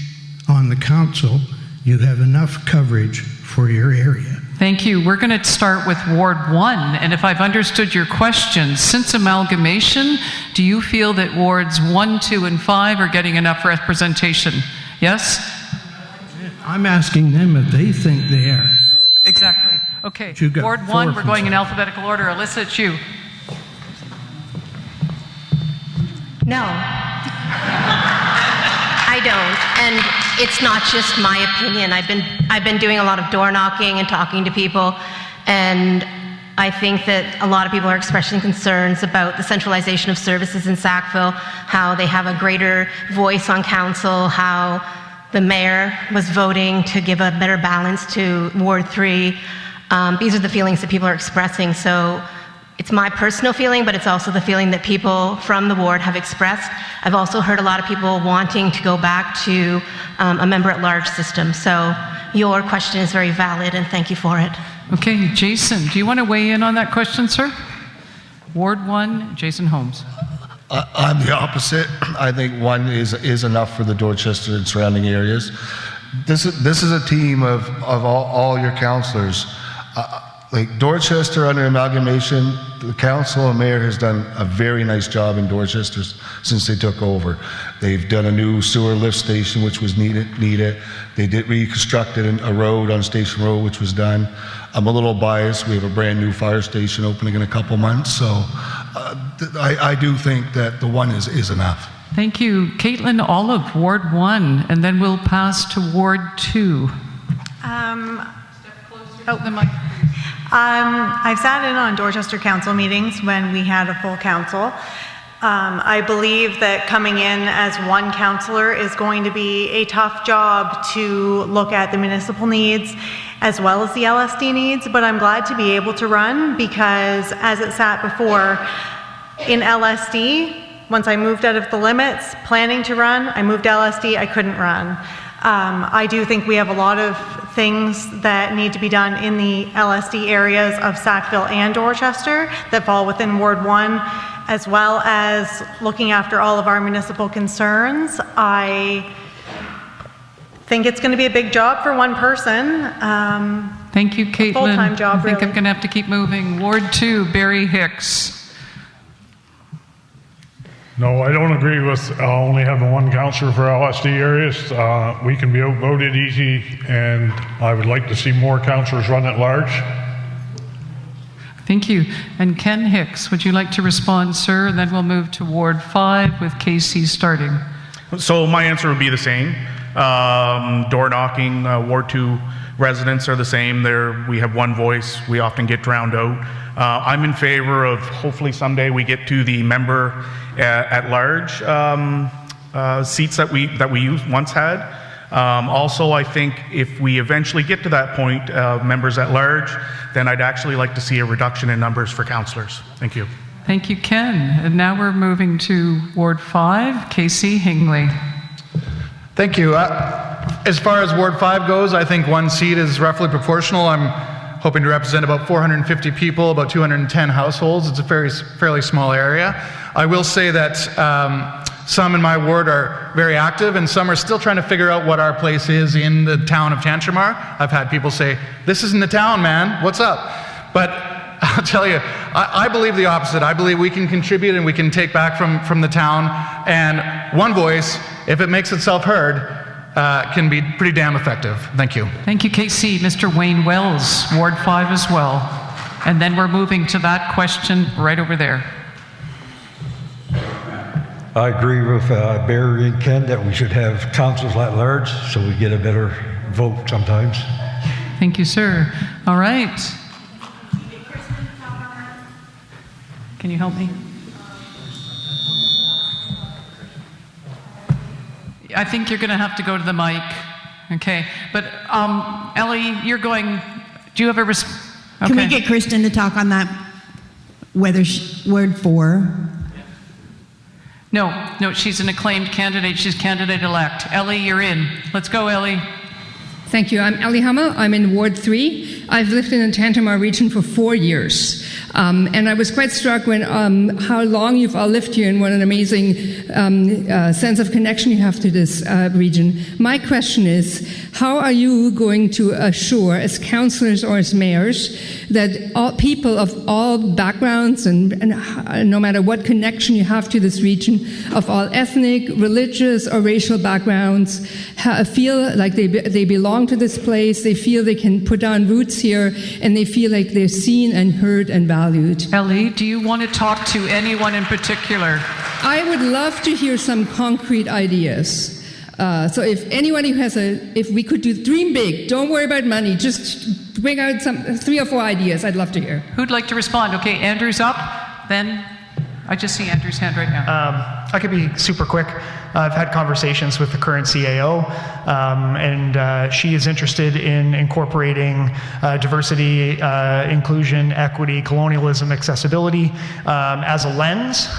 on the council, you have enough coverage for your area? Thank you. We're going to start with Ward 1. And if I've understood your question, since amalgamation, do you feel that Wards 1, 2, and 5 are getting enough representation? Yes? I'm asking them if they think they are. Exactly. Okay. You got Ward 4 1, we're from going in some. alphabetical order. Alyssa, it's you. No, I don't, and it's not just my opinion. I've been doing a lot of door knocking and talking to people, and I think that a lot of people are expressing concerns about the centralization of services in Sackville, how they have a greater voice on council, how the mayor was voting to give a better balance to Ward 3. These are the feelings that people are expressing. So it's my personal feeling, but it's also the feeling that people from the ward have expressed. I've also heard a lot of people wanting to go back to a member-at-large system. So your question is very valid, and thank you for it. Okay, Jason, do you want to weigh in on that question, sir? Ward 1, Jason Holmes. I'm the opposite. I think 1 is enough for the Dorchester and surrounding areas. This is a team of all your councillors. like Dorchester under amalgamation, the council and mayor has done a very nice job in Dorchester since they took over. They've done a new sewer lift station, which was needed. They did reconstructed a road on Station Road, which was done. I'm a little biased. We have a brand new fire station opening in a couple months, so I do think that the one is enough. Thank you. Caitlin Olive, Ward 1, and then we'll pass to Ward 2. I've sat in on Dorchester Council meetings when we had a full council. I believe that coming in as one councillor is going to be a tough job to look at the municipal needs as well as the LSD needs, but I'm glad to be able to run because as it sat before, in LSD, once I moved out of the limits, planning to run, I moved to LSD, I couldn't run. I do think we have a lot of things that need to be done in the LSD areas of Sackville and Dorchester that fall within Ward 1, as well as looking after all of our municipal concerns. I think it's going to be a big job for one person. Thank you, Caitlin. Full-time job, I think really. I'm going to have to keep moving. Ward 2, Barry Hicks. No, I don't agree with only having one councillor for LSD areas. We can be outvoted easy, and I would like to see more councillors run at large. Thank you. And Ken Hicks, would you like to respond, sir? And then we'll move to Ward 5 with Casey starting. So my answer would be the same. Door knocking, Ward 2 residents are the same. We have one voice. We often get drowned out. I'm in favor of hopefully someday we get to the member at large seats that we once had. Also, I think if we eventually get to that point of members at large, then I'd actually like to see a reduction in numbers for councillors. Thank you. Thank you, Ken. And now we're moving to Ward 5, Casey Hingley. Thank you. As far as Ward 5 goes, I think one seat is roughly proportional. I'm hoping to represent about 450 people, about 210 households. It's a fairly small area. I will say that some in my ward are very active and some are still trying to figure out what our place is in the town of Tantramar. I've had people say, "This isn't the town, man, what's up?" But I'll tell you, I believe the opposite. I believe we can contribute and we can take back from the town, and one voice, if it makes itself heard, can be pretty damn effective. Thank you. Thank you, Casey. Mr. Wayne Wells, Ward 5 as well. And then we're moving to that question right over there. I agree with Barry and Ken that we should have councils at large so we get a better vote sometimes. Thank you, sir. All right. Can you help me? I think you're going to have to go to the mic. Okay. But Ellie, you're going, do you have a okay. Can we get Kristin to talk on that? Whether Word 4? No, she's an acclaimed candidate. She's candidate-elect. Ellie, you're in. Let's go, Ellie. Thank you. I'm Ellie Hammer. I'm in Ward 3. I've lived in the Tantramar region for 4 years. And I was quite struck when how long you've all lived here and what an amazing sense of connection you have to this region. My question is, how are you going to assure, as councillors or as mayors, that all people of all backgrounds and no matter what connection you have to this region, of all ethnic, religious, or racial backgrounds, feel like they belong to this place, they feel they can put down roots here, and they feel like they're seen and heard and valued? Ellie, do you want to talk to anyone in particular? I would love to hear some concrete ideas. So if anybody has if we could dream big, don't worry about money, just bring out 3 or 4 ideas, I'd love to hear. Who'd like to respond? Okay, Andrew's up, then I just see Andrew's hand right now. I could be super quick. I've had conversations with the current CAO, and she is interested in incorporating diversity, inclusion, equity, colonialism, accessibility as a lens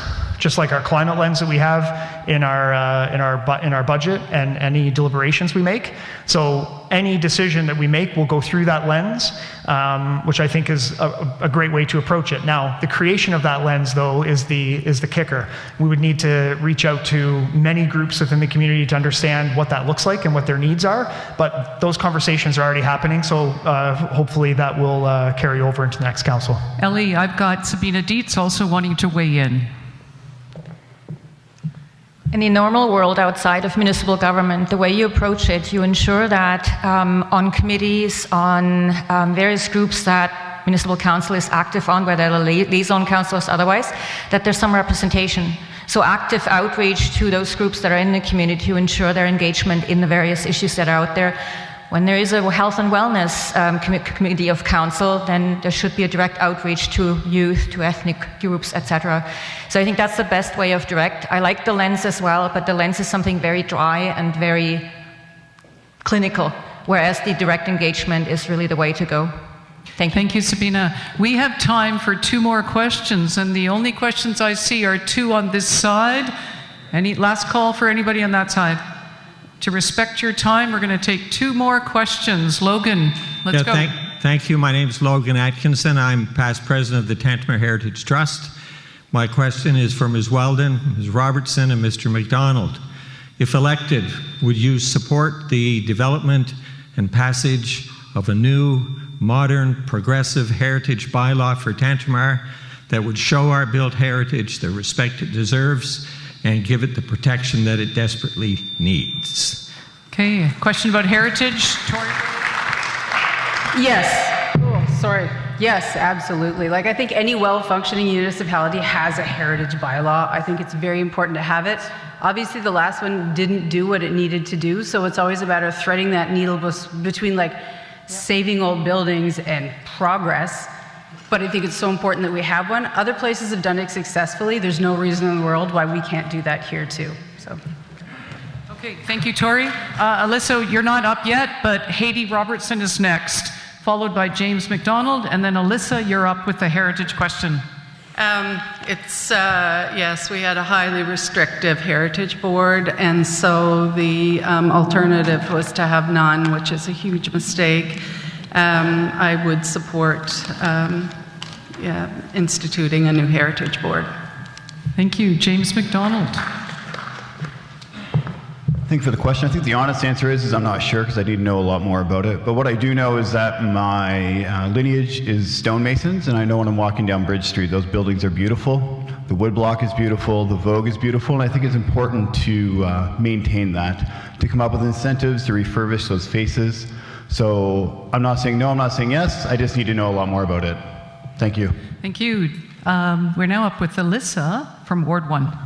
just like our climate lens that we have in our budget and any deliberations we make. So any decision that we make will go through that lens, which I think is a great way to approach it. Now, the creation of that lens, though, is the kicker. We would need to reach out to many groups within the community to understand what that looks like and what their needs are, but those conversations are already happening, so hopefully that will carry over into the next council. Ellie, I've got Sabina Dietz also wanting to weigh in. In the normal world outside of municipal government, the way you approach it, you ensure that on committees, on various groups that municipal council is active on, whether they're liaison councillors otherwise, that there's some representation. So active outreach to those groups that are in the community to ensure their engagement in the various issues that are out there. When there is a health and wellness committee of council, then there should be a direct outreach to youth, to ethnic groups, etc. So I think that's the best way of direct. I like the lens as well, but the lens is something very dry and very clinical, whereas the direct engagement is really the way to go. Thank you. Thank you, Sabina. We have time for 2 more questions, and the only questions I see are 2 on this side. Any last call for anybody on that side? To respect your time, we're going to take 2 more questions. Logan, let's go. Thank you. My name is Logan Atkinson. I'm past president of the Tantramar Heritage Trust. My question is for Ms. Weldon, Ms. Robertson, and Mr. McDonald. If elected, would you support the development and passage of a new, modern, progressive heritage bylaw for Tantramar that would show our built heritage the respect it deserves and give it the protection that it desperately needs? Okay, question about heritage. Tori? Yes. Oh, sorry. Yes, absolutely. Like, I think any well-functioning municipality has a heritage bylaw. I think it's very important to have it. Obviously, the last one didn't do what it needed to do, so it's always a matter of threading that needle between like saving old buildings and progress. But I think it's so important that we have one. Other places have done it successfully. There's no reason in the world why we can't do that here too. So. Okay, thank you, Tori. Alyssa, you're not up yet, but Haiti Robertson is next, followed by James McDonald, and then Alyssa, you're up with the heritage question. Yes, we had a highly restrictive heritage board, and so the alternative was to have none, which is a huge mistake. I would support instituting a new heritage board. Thank you. James McDonald. Thank you for the question. I think the honest answer is I'm not sure because I need to know a lot more about it. But what I do know is that my lineage is stonemasons, and I know when I'm walking down Bridge Street, those buildings are beautiful. The woodblock is beautiful, the Vogue is beautiful, and I think it's important to maintain that, to come up with incentives to refurbish those faces. So I'm not saying no, I'm not saying yes, I just need to know a lot more about it. Thank you. Thank you. We're now up with Alyssa from Ward 1.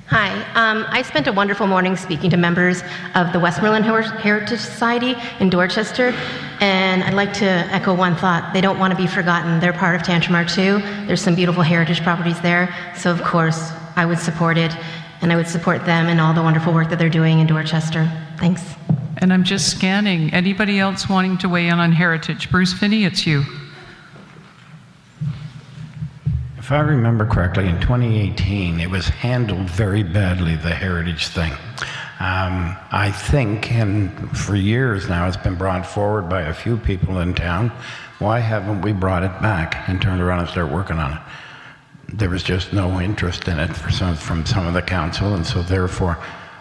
Hi, I spent a wonderful morning speaking to members of the Westmoreland Heritage Society in Dorchester, and I'd like to echo one thought. They don't want to be forgotten. They're part of Tantramar too. There's some beautiful heritage properties there, so of course I would support it, and I would support them and all the wonderful work that they're doing in Dorchester. Thanks. And I'm just scanning. Anybody else wanting to weigh in on heritage? Bruce Finney, it's you. If I remember correctly, in 2018, it was handled very badly, the heritage thing. I think, and for years now, it's been brought forward by a few people in town. Why haven't we brought it back and turned around and started working on it? There was just no interest in it from some of the council, and so therefore,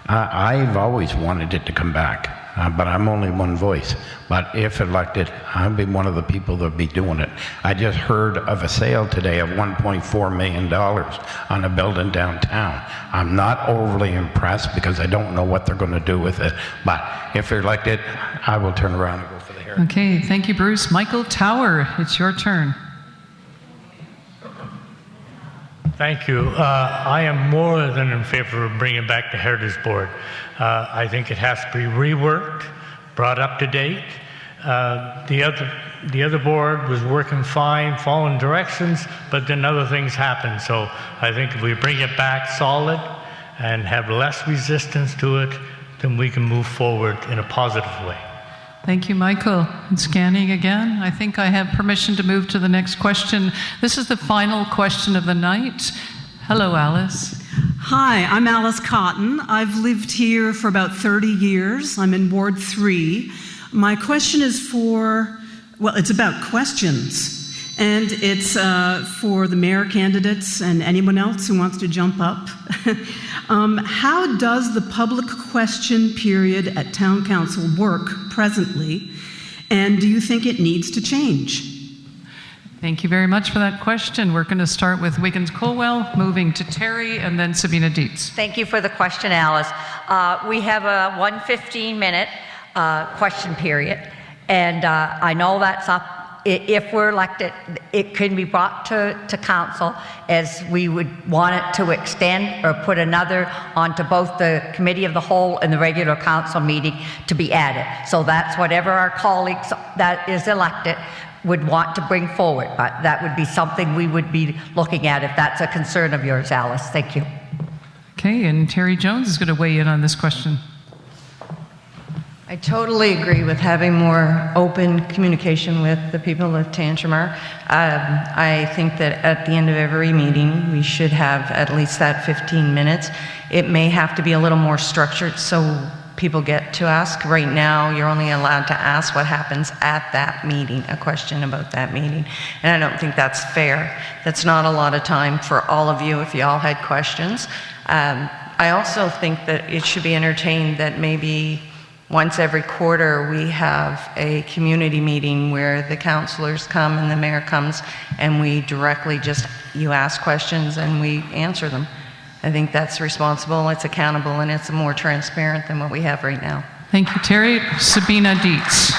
I've always wanted it to come back. But I'm only one voice. But if elected, I'll be one of the people that'll be doing it. I just heard of a sale today of $1.4 million on a building downtown. I'm not overly impressed because I don't know what they're going to do with it. But if they're elected, I will turn around and go for the heritage. Okay, thank you, Bruce. Michael Tower, it's your turn. Thank you. I am more than in favor of bringing back the Heritage Board. I think it has to be reworked, brought up to date. The other board was working fine, following directions, but then other things happened. So I think if we bring it back solid and have less resistance to it, then we can move forward in a positive way. Thank you, Michael. And scanning again. I think I have permission to move to the next question. This is the final question of the night. Hello, Alice. Hi, I'm Alice Cotton. I've lived here for about 30 years. I'm in Ward 3. My question is it's about questions. And it's for the mayor candidates and anyone else who wants to jump up. How does the public question period at Town Council work presently? And do you think it needs to change? Thank you very much for that question. We're going to start with Wiggins-Colwell, moving to Terry, and then Sabina Dietz. Thank you for the question, Alice. We have a 15-minute question period, and I know that's up. If we're elected, it can be brought to council as we would want it to extend or put another onto both the committee of the whole and the regular council meeting to be added. So that's whatever our colleagues that is elected would want to bring forward, but that would be something we would be looking at if that's a concern of yours, Alice. Thank you. Okay, and Terry Jones is going to weigh in on this question. I totally agree with having more open communication with the people of Tantramar. I think that at the end of every meeting, we should have at least that 15 minutes. It may have to be a little more structured so people get to ask. Right now, you're only allowed to ask what happens at that meeting, a question about that meeting. And I don't think that's fair. That's not a lot of time for all of you if you all had questions. I also think that it should be entertained that maybe once every quarter we have a community meeting where the councilors come and the mayor comes and we directly you ask questions and we answer them. I think that's responsible, it's accountable, and it's more transparent than what we have right now. Thank you, Terry. Sabina Dietz.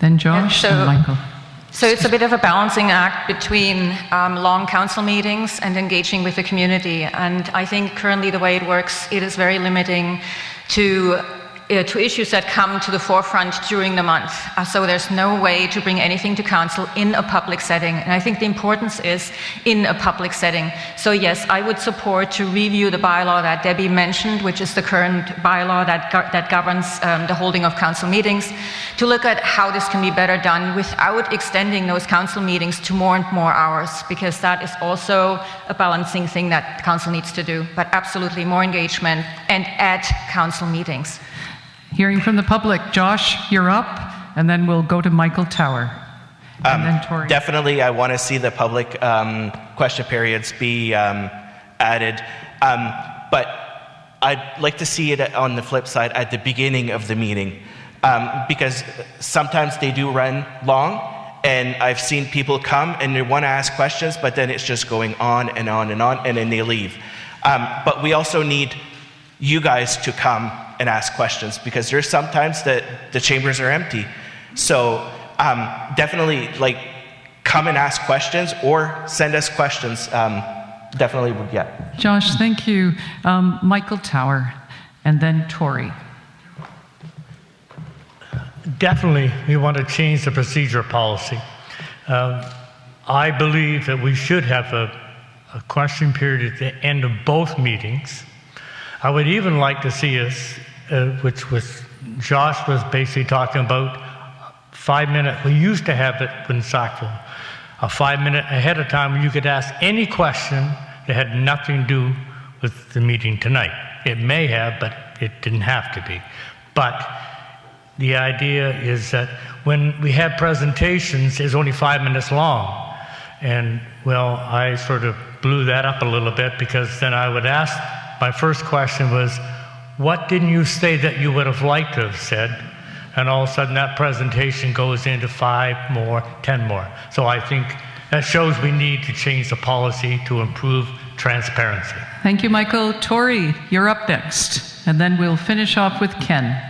Then Josh and Michael. So it's a bit of a balancing act between long council meetings and engaging with the community. And I think currently the way it works, it is very limiting to issues that come to the forefront during the month. So there's no way to bring anything to council in a public setting. And I think the importance is in a public setting. So yes, I would support to review the bylaw that Debbie mentioned, which is the current bylaw that governs the holding of council meetings, to look at how this can be better done without extending those council meetings to more and more hours, because that is also a balancing thing that council needs to do. But absolutely more engagement and at council meetings. Hearing from the public, Josh, you're up, and then we'll go to Michael Tower. And then Tori. Definitely, I want to see the public question periods be added, but I'd like to see it on the flip side at the beginning of the meeting, because sometimes they do run long, and I've seen people come and they want to ask questions, but then it's just going on and on and on, and then they leave. But we also need you guys to come and ask questions, because there's sometimes that the chambers are empty. So definitely, come and ask questions or send us questions. Definitely would get. Josh, thank you. Michael Tower, and then Tori. Definitely, we want to change the procedure policy. I believe that we should have a question period at the end of both meetings. I would even like to see us, which was Josh was basically talking about, 5-minute. We used to have it in Sackville, a 5-minute ahead of time when you could ask any question that had nothing to do with the meeting tonight. It may have, but it didn't have to be. But the idea is that when we have presentations, it's only 5 minutes long. And well, I sort of blew that up a little bit, because then I would ask, my first question was, what didn't you say that you would have liked to have said? And all of a sudden that presentation goes into 5 more, 10 more. So I think that shows we need to change the policy to improve transparency. Thank you, Michael. Tori, you're up next. And then we'll finish off with Ken.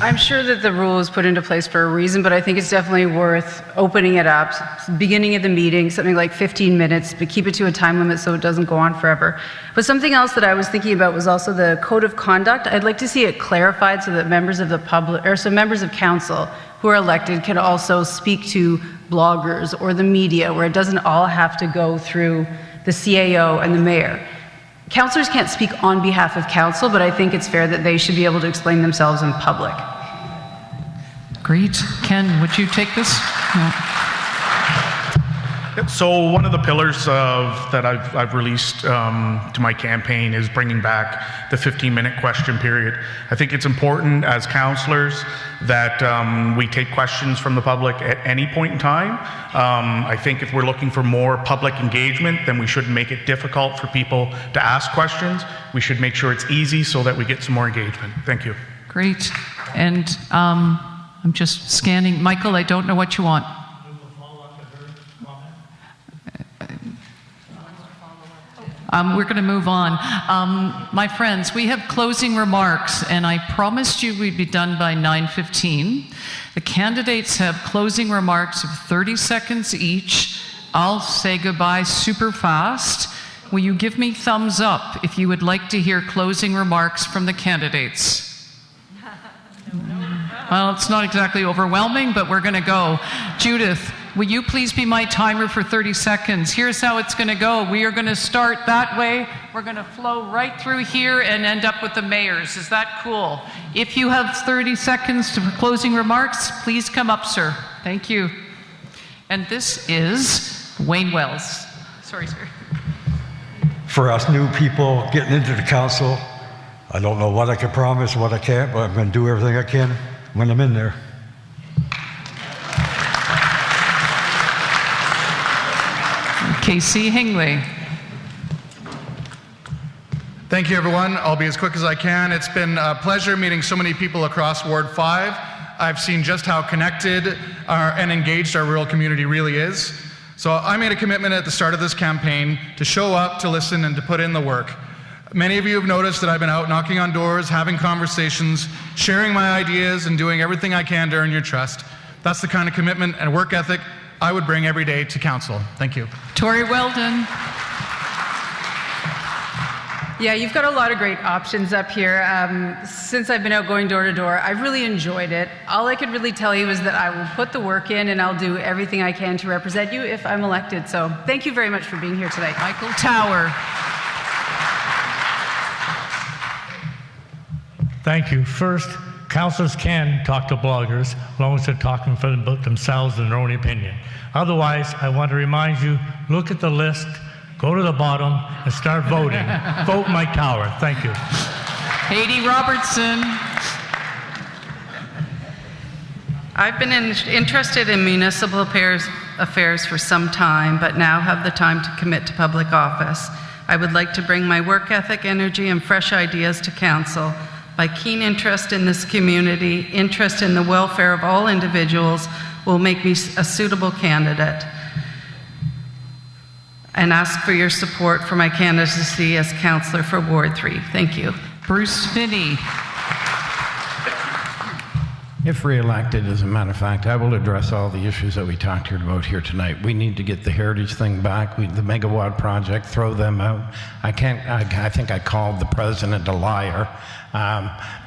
I'm sure that the rule is put into place for a reason, but I think it's definitely worth opening it up. Beginning of the meeting, something like 15 minutes, but keep it to a time limit so it doesn't go on forever. But something else that I was thinking about was also the code of conduct. I'd like to see it clarified so that members of the public, or so members of council who are elected can also speak to bloggers or the media, where it doesn't all have to go through the CAO and the mayor. Councillors can't speak on behalf of council, but I think it's fair that they should be able to explain themselves in public. Great. Ken, would you take this? No. So one of the pillars that I've released to my campaign is bringing back the 15-minute question period. I think it's important as councillors that we take questions from the public at any point in time. I think if we're looking for more public engagement, then we shouldn't make it difficult for people to ask questions. We should make sure it's easy so that we get some more engagement. Thank you. Great. And I'm just scanning. Michael, I don't know what you want. We're going to move on. My friends, we have closing remarks, and I promised you we'd be done by 9:15. The candidates have closing remarks of 30 seconds each. I'll say goodbye super fast. Will you give me thumbs up if you would like to hear closing remarks from the candidates? Well, it's not exactly overwhelming, but we're going to go. Judith, will you please be my timer for 30 seconds? Here's how it's going to go. We are going to start that way. We're going to flow right through here and end up with the mayors. Is that cool? If you have 30 seconds for closing remarks, please come up, sir. Thank you. And this is Wayne Wells. Sorry, sir. For us new people getting into the council, I don't know what I can promise, what I can't, but I'm going to do everything I can when I'm in there. Casey Hingley. Thank you, everyone. I'll be as quick as I can. It's been a pleasure meeting so many people across Ward 5. I've seen just how connected and engaged our rural community really is. So I made a commitment at the start of this campaign to show up, to listen, and to put in the work. Many of you have noticed that I've been out knocking on doors, having conversations, sharing my ideas, and doing everything I can to earn your trust. That's the kind of commitment and work ethic I would bring every day to council. Thank you. Tori Weldon. Yeah, you've got a lot of great options up here. Since I've been out going door to door, I've really enjoyed it. All I could really tell you is that I will put the work in and I'll do everything I can to represent you if I'm elected. So thank you very much for being here tonight. Michael Tower. Thank you. First, councillors can talk to bloggers as long as they're talking for themselves and their own opinion. Otherwise, I want to remind you, look at the list, go to the bottom, and start voting. Vote Mike Tower. Thank you. Katie Robertson. I've been interested in municipal affairs for some time, but now have the time to commit to public office. I would like to bring my work ethic, energy, and fresh ideas to council. My keen interest in this community, interest in the welfare of all individuals, will make me a suitable candidate. And ask for your support for my candidacy as councillor for Ward 3. Thank you. Bruce Finney. If re-elected, as a matter of fact, I will address all the issues that we talked about here tonight. We need to get the heritage thing back, the megawatt project, throw them out. I think I called the president a liar.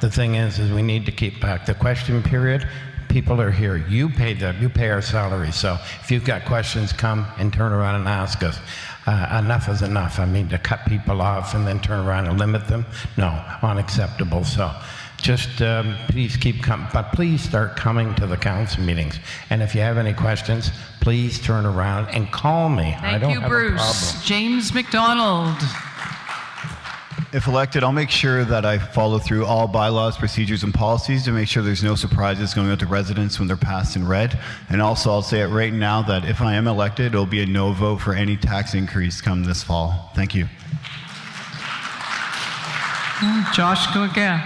The thing is we need to keep back the question period. People are here. You pay our salaries. So if you've got questions, come and turn around and ask us. Enough is enough. I mean, to cut people off and then turn around and limit them, no, unacceptable. So just please keep coming, but please start coming to the council meetings. And if you have any questions, please turn around and call me. I don't Thank you, Bruce. James McDonald. If elected, I'll make sure that I follow through all bylaws, procedures, and policies to make sure there's no surprises going out to residents when they're passed in red. And also, I'll say it right now that if I am elected, it'll be a no vote for any tax increase come this fall. Thank you. Josh, go again.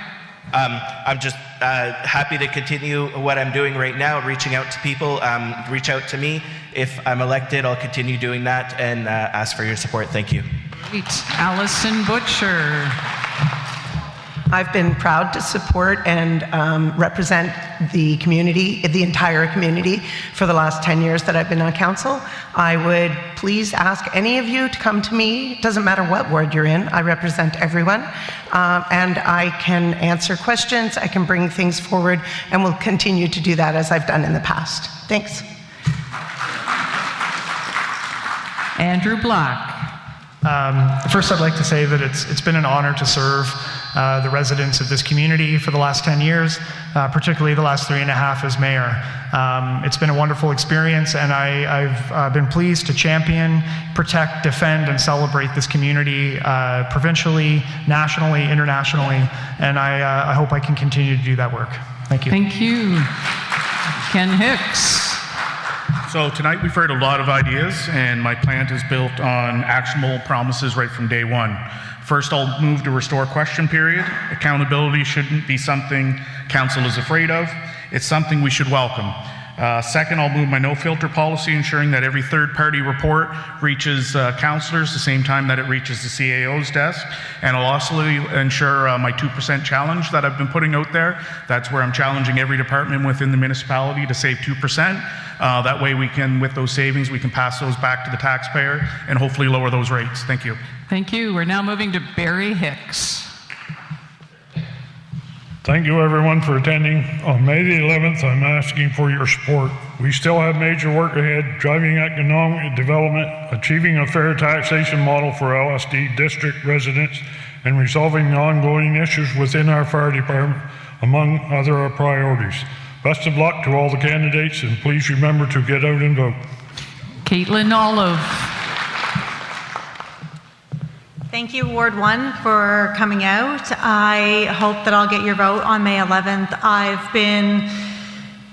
I'm just happy to continue what I'm doing right now, reaching out to people. Reach out to me. If I'm elected, I'll continue doing that and ask for your support. Thank you. Great. Allison Butcher. I've been proud to support and represent the community, the entire community, for the last 10 years that I've been on council. I would please ask any of you to come to me. It doesn't matter what ward you're in. I represent everyone. And I can answer questions, I can bring things forward, and will continue to do that as I've done in the past. Thanks. Andrew Black. First, I'd like to say that it's been an honor to serve the residents of this community for the last 10 years, particularly the last 3.5 as mayor. It's been a wonderful experience, and I've been pleased to champion, protect, defend, and celebrate this community provincially, nationally, internationally, and I hope I can continue to do that work. Thank you. Thank you. Ken Hicks. So tonight we've heard a lot of ideas, and my plan is built on actionable promises right from day one. First, I'll move to restore question period. Accountability shouldn't be something council is afraid of. It's something we should welcome. Second, I'll move my no-filter policy, ensuring that every third-party report reaches councillors the same time that it reaches the CAO's desk. And I'll also ensure my 2% challenge that I've been putting out there. That's where I'm challenging every department within the municipality to save 2%. That way we can, with those savings, we can pass those back to the taxpayer and hopefully lower those rates. Thank you. Thank you. We're now moving to Barry Hicks. Thank you everyone for attending. On May the 11th, I'm asking for your support. We still have major work ahead, driving economic development, achieving a fair taxation model for LSD district residents, and resolving the ongoing issues within our fire department, among other priorities. Best of luck to all the candidates, and please remember to get out and vote. Caitlin Olive. Thank you, Ward 1, for coming out. I hope that I'll get your vote on May 11th. I've been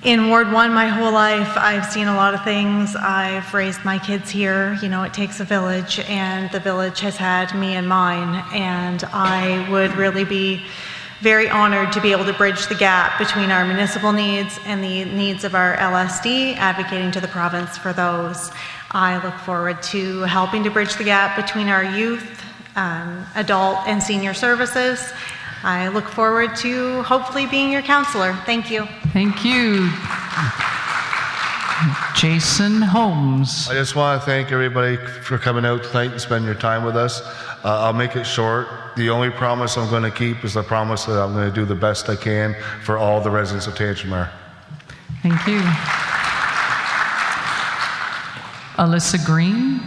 in Ward 1 my whole life. I've seen a lot of things. I've raised my kids here. You know, it takes a village, and the village has had me and mine. And I would really be very honored to be able to bridge the gap between our municipal needs and the needs of our LSD, advocating to the province for those. I look forward to helping to bridge the gap between our youth, adult and senior services. I look forward to hopefully being your counselor. Thank you. Thank you. Jason Holmes. I just want to thank everybody for coming out tonight and spending your time with us. I'll make it short. The only promise I'm going to keep is the promise that I'm going to do the best I can for all the residents of Tantramar. Thank you. Alyssa Green.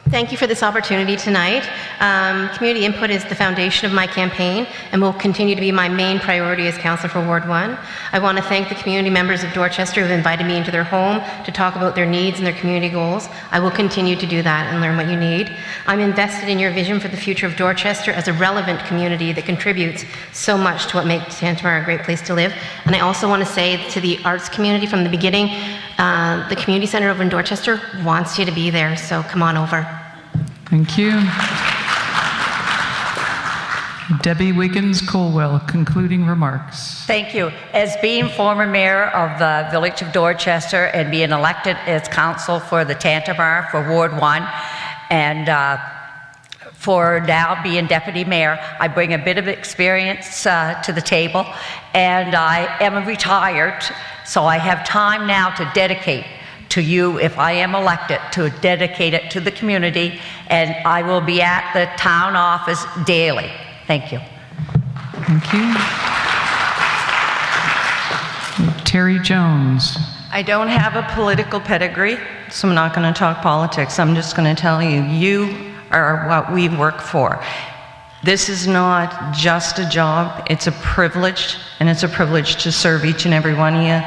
Thank you for this opportunity tonight. Community input is the foundation of my campaign and will continue to be my main priority as councillor for Ward 1. I want to thank the community members of Dorchester who have invited me into their home to talk about their needs and their community goals. I will continue to do that and learn what you need. I'm invested in your vision for the future of Dorchester as a relevant community that contributes so much to what makes Tantramar a great place to live. And I also want to say to the arts community from the beginning, the community centre over in Dorchester wants you to be there, so come on over. Thank you. Debbie Wiggins-Colwell, concluding remarks. Thank you. As being former mayor of the village of Dorchester and being elected as council for the Tantramar for Ward 1, and for now being deputy mayor, I bring a bit of experience to the table, and I am retired, so I have time now to dedicate to you, if I am elected, to dedicate it to the community, and I will be at the town office daily. Thank you. Thank you. Terry Jones. I don't have a political pedigree, so I'm not going to talk politics. I'm just going to tell you, you are what we work for. This is not just a job, it's a privilege, and it's a privilege to serve each and every one of you.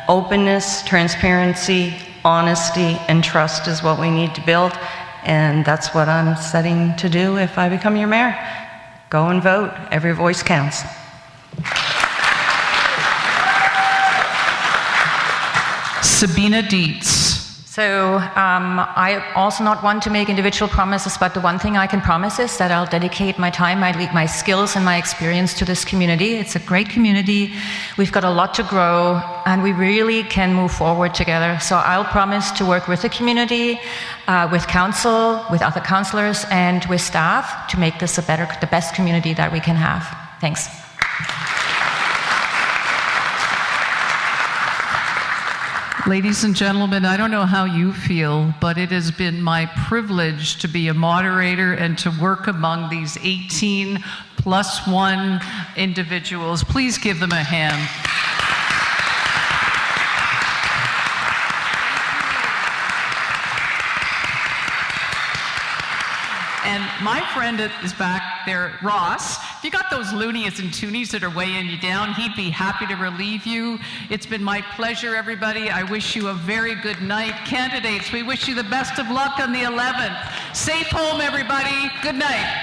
Openness, transparency, honesty, and trust is what we need to build, and that's what I'm setting to do if I become your mayor. Go and vote. Every voice counts. Sabina Dietz. So I also not want to make individual promises, but the one thing I can promise is that I'll dedicate my time, my skills and my experience to this community. It's a great community. We've got a lot to grow, and we really can move forward together. So I'll promise to work with the community, with council, with other councillors, and with staff to make this the best community that we can have. Thanks. Ladies and gentlemen, I don't know how you feel, but it has been my privilege to be a moderator and to work among these 18 plus 1 individuals. Please give them a hand. And my friend is back there, Ross. If you got those loonies and toonies that are weighing you down, he'd be happy to relieve you. It's been my pleasure, everybody. I wish you a very good night. Candidates, we wish you the best of luck on the 11th. Safe home, everybody. Good night.